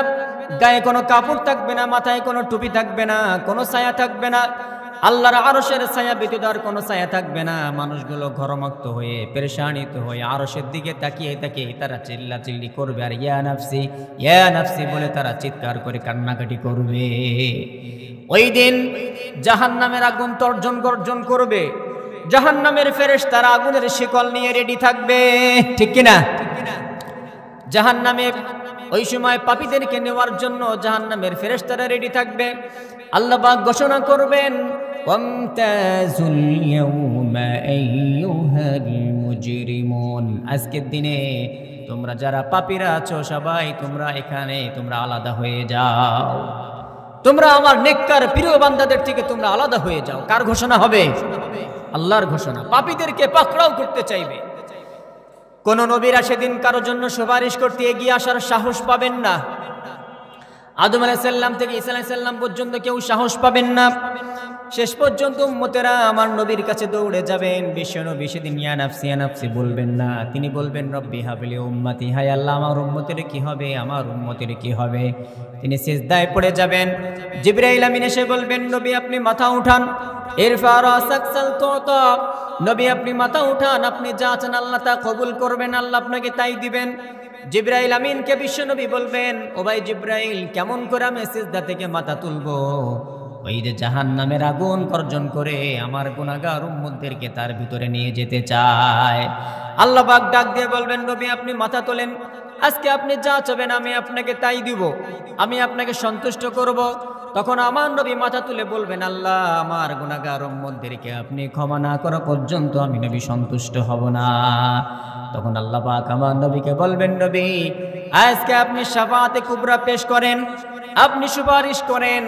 গায়ে কোনো কাপড় থাকবে না, মাথায় কোনো টুপি থাকবে না, কোনো ছায়া থাকবে না, আল্লাহর আরশের ছায়া ব্যতীত আর কোনো ছায়া থাকবে না। মানুষগুলো ঘরমুক্ত হয়ে পেরেশানিত হয়ে আরশের দিকে তাকিয়ে তাকিয়ে তারা চিল্লাচিল্লি করবে আর ইয়া নাফসি বলে তারা চিৎকার করে কান্নাকাটি করবে। ওই দিন জাহান্নামের আগুন তর্জন গর্জন করবে, জাহান্নামের ফেরেশতারা আগুনের শিকল নিয়ে রেডি থাকবে, ঠিক কিনা? জাহান্নামে ওই সময় পাপীদেরকে নেওয়ার জন্য জাহান্নামের ফেরেশতারা রেডি থাকবে। আল্লাহ পাক ঘোষণা করবেন ওয়ামতাজুল ইয়াউমা আইয়ুহাল মুজরিমুন, আজকের দিনে তোমরা যারা পাপীরা আছো সবাই তোমরা এখানে তোমরা আলাদা হয়ে যাও, তোমরা আমার নেককার প্রিয় বান্দাদের থেকে তোমরা আলাদা হয়ে যাও। কার ঘোষণা হবে? আল্লাহর ঘোষণা। পাপীদেরকে পাকড়াও করতে চাইবে। কোন নবীরা সেদিন কারোর জন্য সুপারিশ করতে এগিয়ে আসার সাহস পাবেন না। আদম আলাইহিস সালাম থেকে ঈসা আলাইহিস সালাম পর্যন্ত কেউ সাহস পাবেন না। শেষ পর্যন্ত উম্মতেরা আমার নবীর কাছে দৌড়ে যাবেন। বিশ্বনবী সেদিন ইয়া নাফসি বলবেন না, তিনি বলবেন রব্বি হাবলি উম্মতি, হায় আল্লাহ আমার উম্মতের কি হবে, আমার উম্মতের কি হবে। তিনি সিজদায় পড়ে যাবেন। জিবরাইল আমিন এসে বলবেন নবী আপনি মাথা উঠান, ইরফা রাসাক সাল তুতা, নবী আপনি মাথা উঠান, আপনি যা চান আল্লাহ তা কবুল করবেন, আল্লাহ আপনাকে তাই দিবেন। জিবরাইল আমিনকে বিশ্বনবী বলবেন ও ভাই জিবরাইল কেমন করে আমি সিজদা থেকে মাথা তুলবো? ওই যে জাহান্নামের আগুন গর্জন করে আমার গুনাহগার উম্মতদেরকে তার ভিতরে নিয়ে যেতে চায়। আল্লাহ পাক ডাক দিয়ে বলবেন নবী আপনি মাথা তোলেন, আজকে আপনি যা চাবেন আমি আপনাকে তাই দিব, আমি আপনাকে সন্তুষ্ট করব। তখন আমার নবী মাথা তুলে বলবেন আল্লাহ আমার গুনাহগার উম্মতদেরকে আপনি ক্ষমা না করা পর্যন্ত আমি নবী সন্তুষ্ট হব না। তখন আল্লাহ পাক আমার নবীকে বলবেন নবী আজকে আপনি শাফাআতে কুবরা পেশ করেন, আপনি সুপারিশ করেন,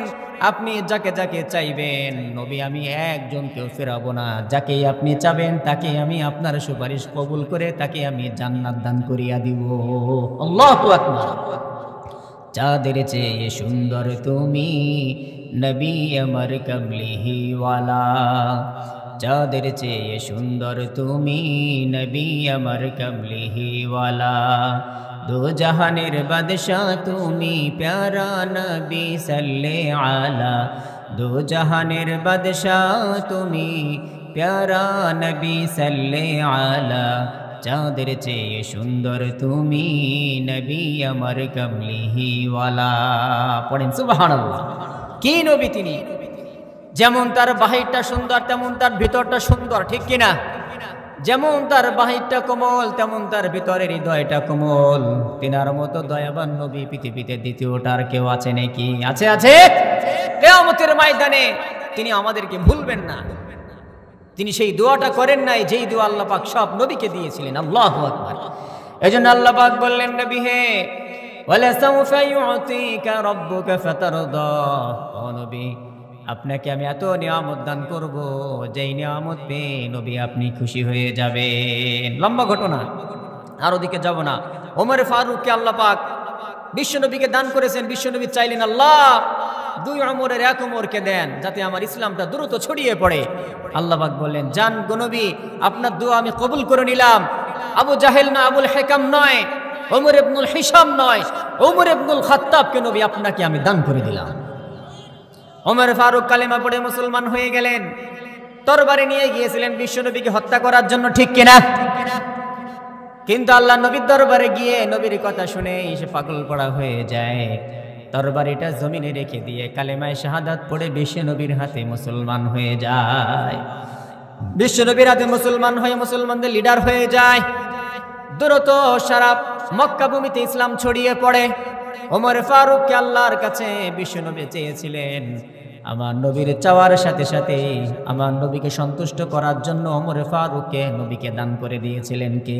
আপনি যাকে যাকে চাইবেন নবী আমি একজনকেও ফেরাবো না, যাকে আপনি চাবেন তাকে আমি আপনার সুপারিশ কবুল করে তাকে আমি জান্নাত দান করিয়া দিব। আল্লাহু আকবার। চাঁদের চেয়ে সুন্দর তুমি নবী আমার কামলিহি ওয়ালা, চাঁদের চেয়ে সুন্দর তুমি নবী আমার কামলিহি ওয়ালা, দো জাহানের বাদশাহ তুমি প্যারা নবী সাল্লে আলা, দো জাহানের বাদশাহ তুমি প্যারা নবী সাল্লে আলা, চাঁদের চেয়ে সুন্দর তুমি নবী আমার কামলিহি ওয়ালা। পড়েন সুবহানাল্লাহ। কি নবী তিনি, যেমন তার বাহিরটা সুন্দর তেমন তার ভিতরটা সুন্দর, ঠিক কিনা? যেমন তার বাহিরটা কোমল তেমন তার ভিতরের হৃদয়টা কোমল। তিনার মতো দয়াবান নবী পৃথিবীতে দ্বিতীয়টার কেউ আছে নাকি? আছে, আছে। কিয়ামতের ময়দানে তিনি আমাদেরকে ভুলবেন না। তিনি সেই দোয়াটা করেন নাই যেই দোয়া আল্লাহ পাক সব নবীকে দিয়েছিলেন। আল্লাহু আকবার। এজন্য আল্লাহ পাক বললেন নবী হে ওয়ালা সাউফা ইউতিকা রাব্বুকা ফাতারদা, ও নবী আপনাকে আমি এত নিয়ামত দান করব যেই নিয়ামত পেয়ে নবী আপনি খুশি হয়ে যাবেন। লম্বা ঘটনা, আর ওদিকে যাব না। ওমর ফারুককে আল্লাহ পাক বিশ্বনবীকে দান করেছেন। বিশ্বনবী চাইলেন আল্লাহ 2 ওমরের 1 ওমরকে দেন, যাতে আমার ইসলামটা দ্রুত ছড়িয়ে পড়ে। আল্লাহ পাক বললেন, জান গো নবী, আপনার দোয়া আমি কবুল করে নিলাম। আবু জাহেল না, আবুল হেকাম নয়, ওমর ইবনুল হিশাম নয়, ওমর ইবনুল খাত্তাবকে নবী আপনাকে আমি দান করে দিলাম। ওমর ফারুক কালেমা পড়ে মুসলমান হয়ে গেলেন। তরবারি নিয়ে গিয়েছিলেন বিশ্বনবীকে হত্যা করার জন্য, ঠিক কিনা? কিন্তু আল্লাহ নবীর দরবারে গিয়ে নবীর কথা শুনে সে পাগল পড়া হয়ে যায়। তরবারিটা জমিনে রেখে দিয়ে কালেমায়ে শাহাদাত পড়ে বিশ্বনবীর হাতে মুসলমান হয়ে যায়। বিশ্বনবীর হাতে মুসলমান হয়ে মুসলমানদের লিডার হয়ে যায়। দ্রুত সারা মক্কা ভূমিতে ইসলাম ছড়িয়ে পড়ে। ওমর ফারুককে আল্লাহর কাছে বিশ্বনবী চেয়েছিলেন, আমার নবীর চাওয়ার সাথে সাথে আমার নবীকে সন্তুষ্ট করার জন্য ওমর ফারুককে নবীকে দান করে দিয়েছিলেন কে?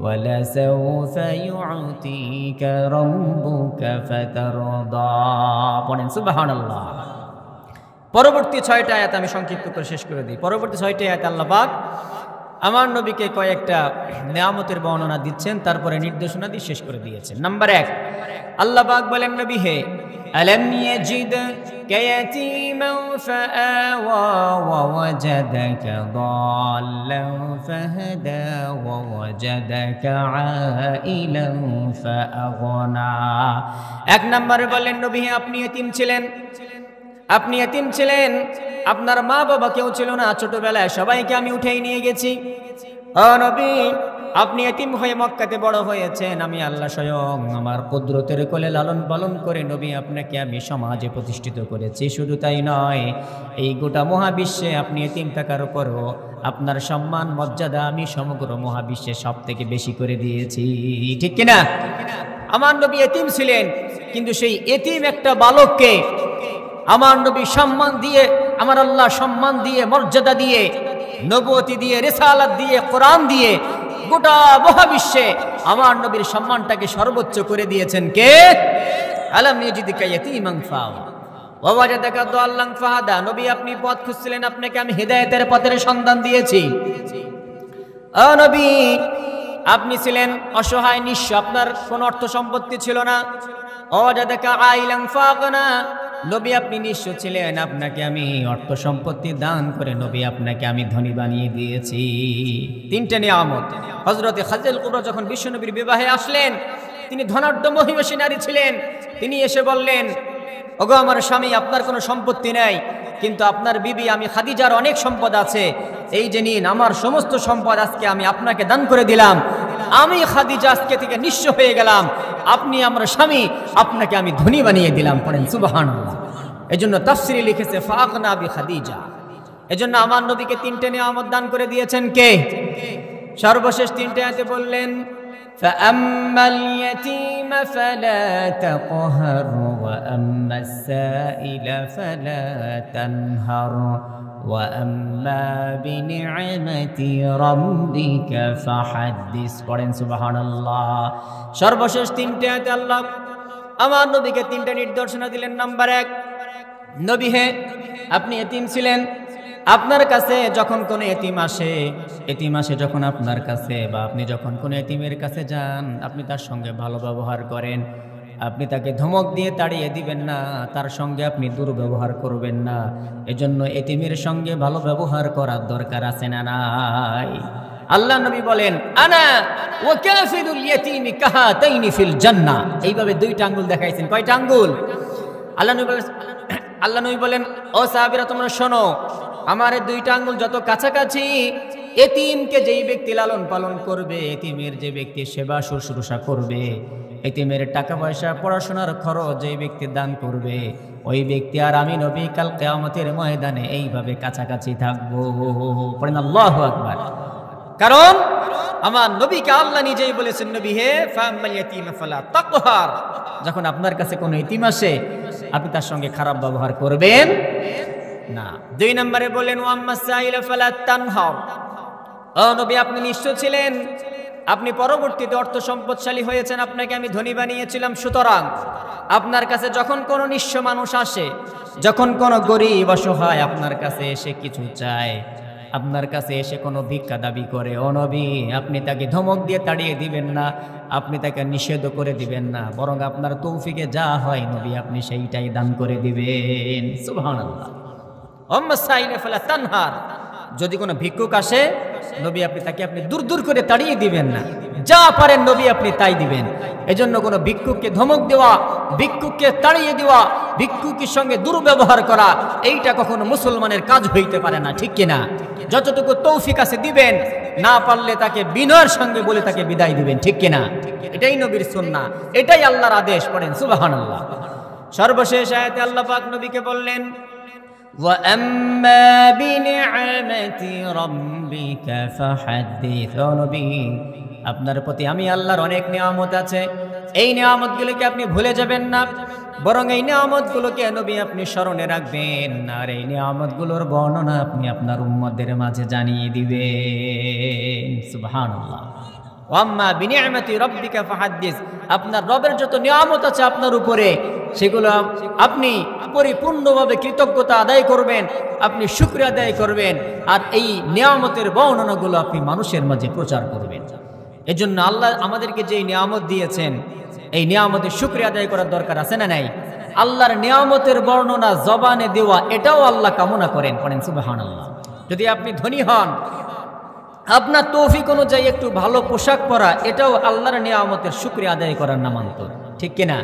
ওয়ালা সাউফা ইউতিকা রাব্বুকা ফাতারদা। পড়েন সুবহানাল্লাহ। পরবর্তী 6টা আয়াত আমি সংক্ষিপ্ত করে শেষ করে দিই। পরবর্তী 6টি আয়াত আল্লাহ পাক আমার নবীকে কয়েকটা নিয়ামতের বর্ণনা দিচ্ছেন, তারপরে নির্দেশনা দিয়ে শেষ করে দিয়েছেন। নাম্বার 1, আল্লাহ পাক বলেন, নবী হে, আলাম ইয়াজিদকা ইয়াতীমান ফাআওয়া ওয়া ওয়াজাদাকা দাল্লান ফাহাদা ওয়া ওয়াজাদাকা আইলান ফাআগনা। 1 নম্বরে বলেন, নবী হে, আপনি এতিম ছিলেন। আপনি এতিম ছিলেন, আপনার মা বাবা কেউ ছিল না। ছোটবেলায় সবাইকে আমি উঠেই নিয়ে গেছি। ও নবী, আপনি এতিম হয়ে মক্কাতে বড় হয়েছেন। আমি আল্লাহ স্বয়ং আমার কুদরতের কোলে লালন পালন করে নবী আপনাকে আমি সমাজে প্রতিষ্ঠিত করেছি। শুধু তাই নয়, এই গোটা মহাবিশ্বে আপনি এতিম থাকার পরও আপনার সম্মান মর্যাদা আমি সমগ্র মহাবিশ্বে সব থেকে বেশি করে দিয়েছি, ঠিক কিনা? আমার নবী এতিম ছিলেন, কিন্তু সেই এতিম একটা বালককে আমার নবী সম্মান দিয়ে, আমার আল্লাহ সম্মান দিয়ে, মর্যাদা দিয়ে, নবুয়তি দিয়ে, রিসালাত দিয়ে, কোরআন দিয়ে গোটা মহাবিশ্বে আমার নবীর সম্মানটাকে সর্বোচ্চ করে দিয়েছেন কে? আলাম ইয়াজিদকা ইয়াতীমান ফাআওয়া ওয়া ওয়াজাদাকা দাল্লান ফাহাদা। নবী, আপনি পথ খুঁজছিলেন, আপনাকে আমি হিদায়াতের পথের সন্ধান দিয়েছি। ও নবী, আপনি ছিলেন অসহায়, নিঃস্ব, আপনার কোনো অর্থ সম্পত্তি ছিল না। ওয়াজাদাকা আইলান ফাআগনা। নবী, আপনি নিঃস্ব ছিলেন, আপনাকে আমি অর্থ সম্পত্তি দান করে নবী আপনাকে আমি ধনী বানিয়ে দিয়েছি। 3টে নিয়ামত। হযরতে খাদিজাতুল কুবরা যখন বিশ্বনবীর বিবাহে আসলেন, তিনি ধনাঢ্য মহিষী নারী ছিলেন। তিনি এসে বললেন, ওগো আমার স্বামী, আপনার কোনো সম্পত্তি নেই, কিন্তু আপনার বিবি আমি খাদিজার অনেক সম্পদ আছে। এই যে নিন, আমার সমস্ত সম্পদ আজকে আমি আপনাকে দান করে দিলাম। আমি খাদিজা আজকে থেকে নিঃস্ব হয়ে গেলাম, আপনি আমার স্বামী, আপনাকে আমি ধনী বানিয়ে দিলাম। পড়েন সুবহানাল্লাহ। এজন্য তাফসিরে লিখেছে ফাগনা বি খাদিজা। এজন্য আমার নবীকে 3টে নিয়ামত দান করে দিয়েছেন কে? সর্বশেষ 3টে আয়াতে বললেন, ফাআম্মাল ইয়াতীমা ফালা তাকহার ওয়া আম্মাস সাইলা ফালা তানহার ওয়া আম্মা বিনি'মাতি রাব্বিকা ফাহাদ্দিস। পড়েন সুবহানাল্লাহ। সর্বশেষ 3টে আয়াতে আল্লাহ আমার নবীকে 3টে নির্দেশনা দিলেন। নাম্বার 1, নবী হে, আপনি এতিম ছিলেন। আপনার কাছে যখন কোনো এতিম আসে যখন আপনার কাছে, বা আপনি যখন কোনো এতিমের কাছে যান, আপনি তার সঙ্গে ভালো ব্যবহার করেন। আপনি তাকে ধমক দিয়ে তাড়িয়ে দিবেন না, তার সঙ্গে আপনি দুর্ব্যবহার করবেন না। এজন্য এতিমের সঙ্গে ভালো ব্যবহার করার দরকার আছে না নাই? আল্লাহ নবী বলেন, আনা ওয়া কাফিলুল ইয়াতীমি কাহাতাইনি ফিল জান্নাহ। এইভাবে 2টা আঙ্গুল দেখাইছেন। কয়টা আঙ্গুল? আল্লাহ নবী বলেন, ও সাহাবীরা, তোমরা শোনো, আমার এই 2টা আঙ্গুল যত কাছাকাছি, এতিমকে যেই ব্যক্তি লালন পালন করবে, এতিমের যে ব্যক্তি সেবা শুশ্রূষা করবে, এতিমের টাকা পয়সা পড়াশোনার খরচ যেই ব্যক্তি দান করবে, ওই ব্যক্তি আর আমি নবী কাল কিয়ামতের ময়দানে এইভাবে কাছাকাছি থাকবো। পড়েন আল্লাহু আকবার। কারণ আমার নবীকে আল্লাহ নিজেই বলেছেন, নবী হে, ফাআম্মাল ইয়াতীমা ফালা তাকহার। যখন আপনার কাছে কোনো এতিম আসে, আপনি তার সঙ্গে খারাপ ব্যবহার করবেন না। 2 নম্বরে বলেন, ওয়া আম্মাস সাইলা ফালা তানহার। ও নবী, আপনি নিঃস্ব ছিলেন, আপনি পরবর্তীতে অর্থ সম্পদশালী হয়েছেন, আপনাকে আমি ধনী বানিয়েছিলাম। সুতরাং আপনার কাছে যখন কোনো নিঃস্ব মানুষ আসে, যখন কোনো গরিব অসহায় আপনার কাছে এসে কিছু চায়, আপনার কাছে এসে কোনো ভিক্ষা দাবি করে, ও নবী আপনি তাকে ধমক দিয়ে তাড়িয়ে দিবেন না, আপনি তাকে নিষেধ করে দিবেন না, বরং আপনার তৌফিকে যা হয় নবী আপনি সেইটাই দান করে দিবেন। সুবহানাল্লাহ। আম্মা সাইলে ফালা তানহার, যদি কোনো ভিক্ষুক আসে নবী আপনি তাকে আপনি দূর দূর করে তাড়িয়ে দিবেন না, যা পারেন নবী আপনি তাই দিবেন। এজন্য কোনো ভিক্ষুককে ধমক দেওয়া, ভিক্ষুককে তাড়িয়ে দেওয়া, ভিক্ষুকের সঙ্গে দুর্ব্যবহার করা, এইটা কখনো মুসলমানের কাজ হইতে পারে না, ঠিক কিনা? যতটুকু তৌফিক আছে দিবেন, না পারলে তাকে বিনয়ের সঙ্গে বলে তাকে বিদায় দিবেন, ঠিক কিনা? এটাই নবীর সুন্নাহ, এটাই আল্লাহর আদেশ। পড়েন সুবহানাল্লাহ। সর্বশেষ আয়াতে আল্লাহ পাক নবীকে বললেন, وَأَمَّا بِنِعْمَةِ رَبِّكَ فَحَدِّثْ। ও নবী আপনার প্রতি আমি আল্লাহর অনেক নিয়ামত আছে, এই নিয়ামতগুলোকে আপনি ভুলে যাবেন না, বরং এই নিয়ামতগুলোকে নবী আপনি স্মরণে রাখবেন, আর এই নিয়ামতগুলোর বর্ণনা আপনি আপনার উম্মতদের মাঝে জানিয়ে দিবেন। সুবহানাল্লাহ। ওয়াম্মা বিনিআমাতি রাব্বিকা ফাহাদ্দিস, আপনার রবের যত নিয়ামত আছে আপনার উপরে সেগুলো আপনি পরিপূর্ণভাবে কৃতজ্ঞতা আদায় করবেন, আপনি শুকরিয়া আদায় করবেন, আর এই নিয়ামতের বর্ণনাগুলো আপনি মানুষের মাঝে প্রচার করবেন। এজন্য আল্লাহ আমাদেরকে যে নিয়ামত দিয়েছেন এই নিয়ামতের শুকরিয়া আদায় করার দরকার আছে না নাই? আল্লাহর নিয়ামতের বর্ণনা জবানে দেওয়া এটাও আল্লাহ কামনা করেন। পড়েন সুবহানাল্লাহ। যদি আপনি ধনী হন, আপনার তৌফিক অনুযায়ী একটু ভালো পোশাক পরা, এটাও আল্লাহর নিয়ামতের শুকরিয়া আদায় করার নামান্তর, ঠিক কিনা?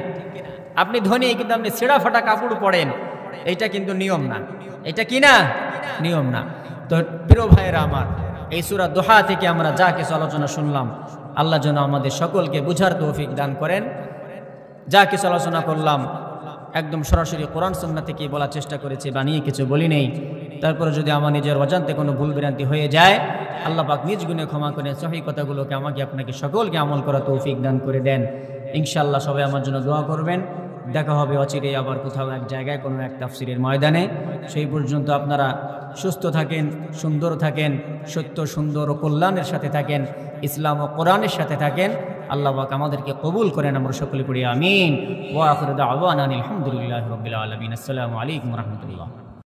আপনি ধনী কিন্তু আপনি ছেঁড়া ফাটা কাপড় পরেন, এটা কিন্তু নিয়ম না, এটা কি না? নিয়ম না। তো প্রিয় ভাইয়েরা আমার, এই সূরা দোহা থেকে আমরা যা কিছু আলোচনা শুনলাম, আল্লাহ যেন আমাদের সকলকে বুঝার তৌফিক দান করেন। যা কিছু আলোচনা করলাম একদম সরাসরি কোরআন সুন্নাহ থেকে বলার চেষ্টা করেছি, বানিয়ে কিছু বলি নেই। তারপরে যদি আমার নিজের অজান্তে কোনো ভুল ভ্রান্তি হয়ে যায়, আল্লাহ পাক নিজ গুণে ক্ষমা করেন। সহি কথাগুলোকে আমাকে আপনাকে সকলকে আমল করা তৌফিক দান করে দেন। ইনশাআল্লাহ সবাই আমার জন্য দোয়া করবেন। দেখা হবে অচিরেই আবার কোথাও এক জায়গায় কোনো এক তাফসিরের ময়দানে। সেই পর্যন্ত আপনারা সুস্থ থাকেন, সুন্দর থাকেন, সত্য সুন্দর ও কল্যাণের সাথে থাকেন, ইসলাম ও কোরআনের সাথে থাকেন। আল্লাহ পাক আমাদেরকে কবুল করেন, আমরা সকলে পড়ি আমিন। ওয়া আখিরু দাওয়ানা আলহামদুলিল্লাহি রাব্বিল আলামিন। আসসালামু আলাইকুম ওয়া রাহমাতুল্লাহ।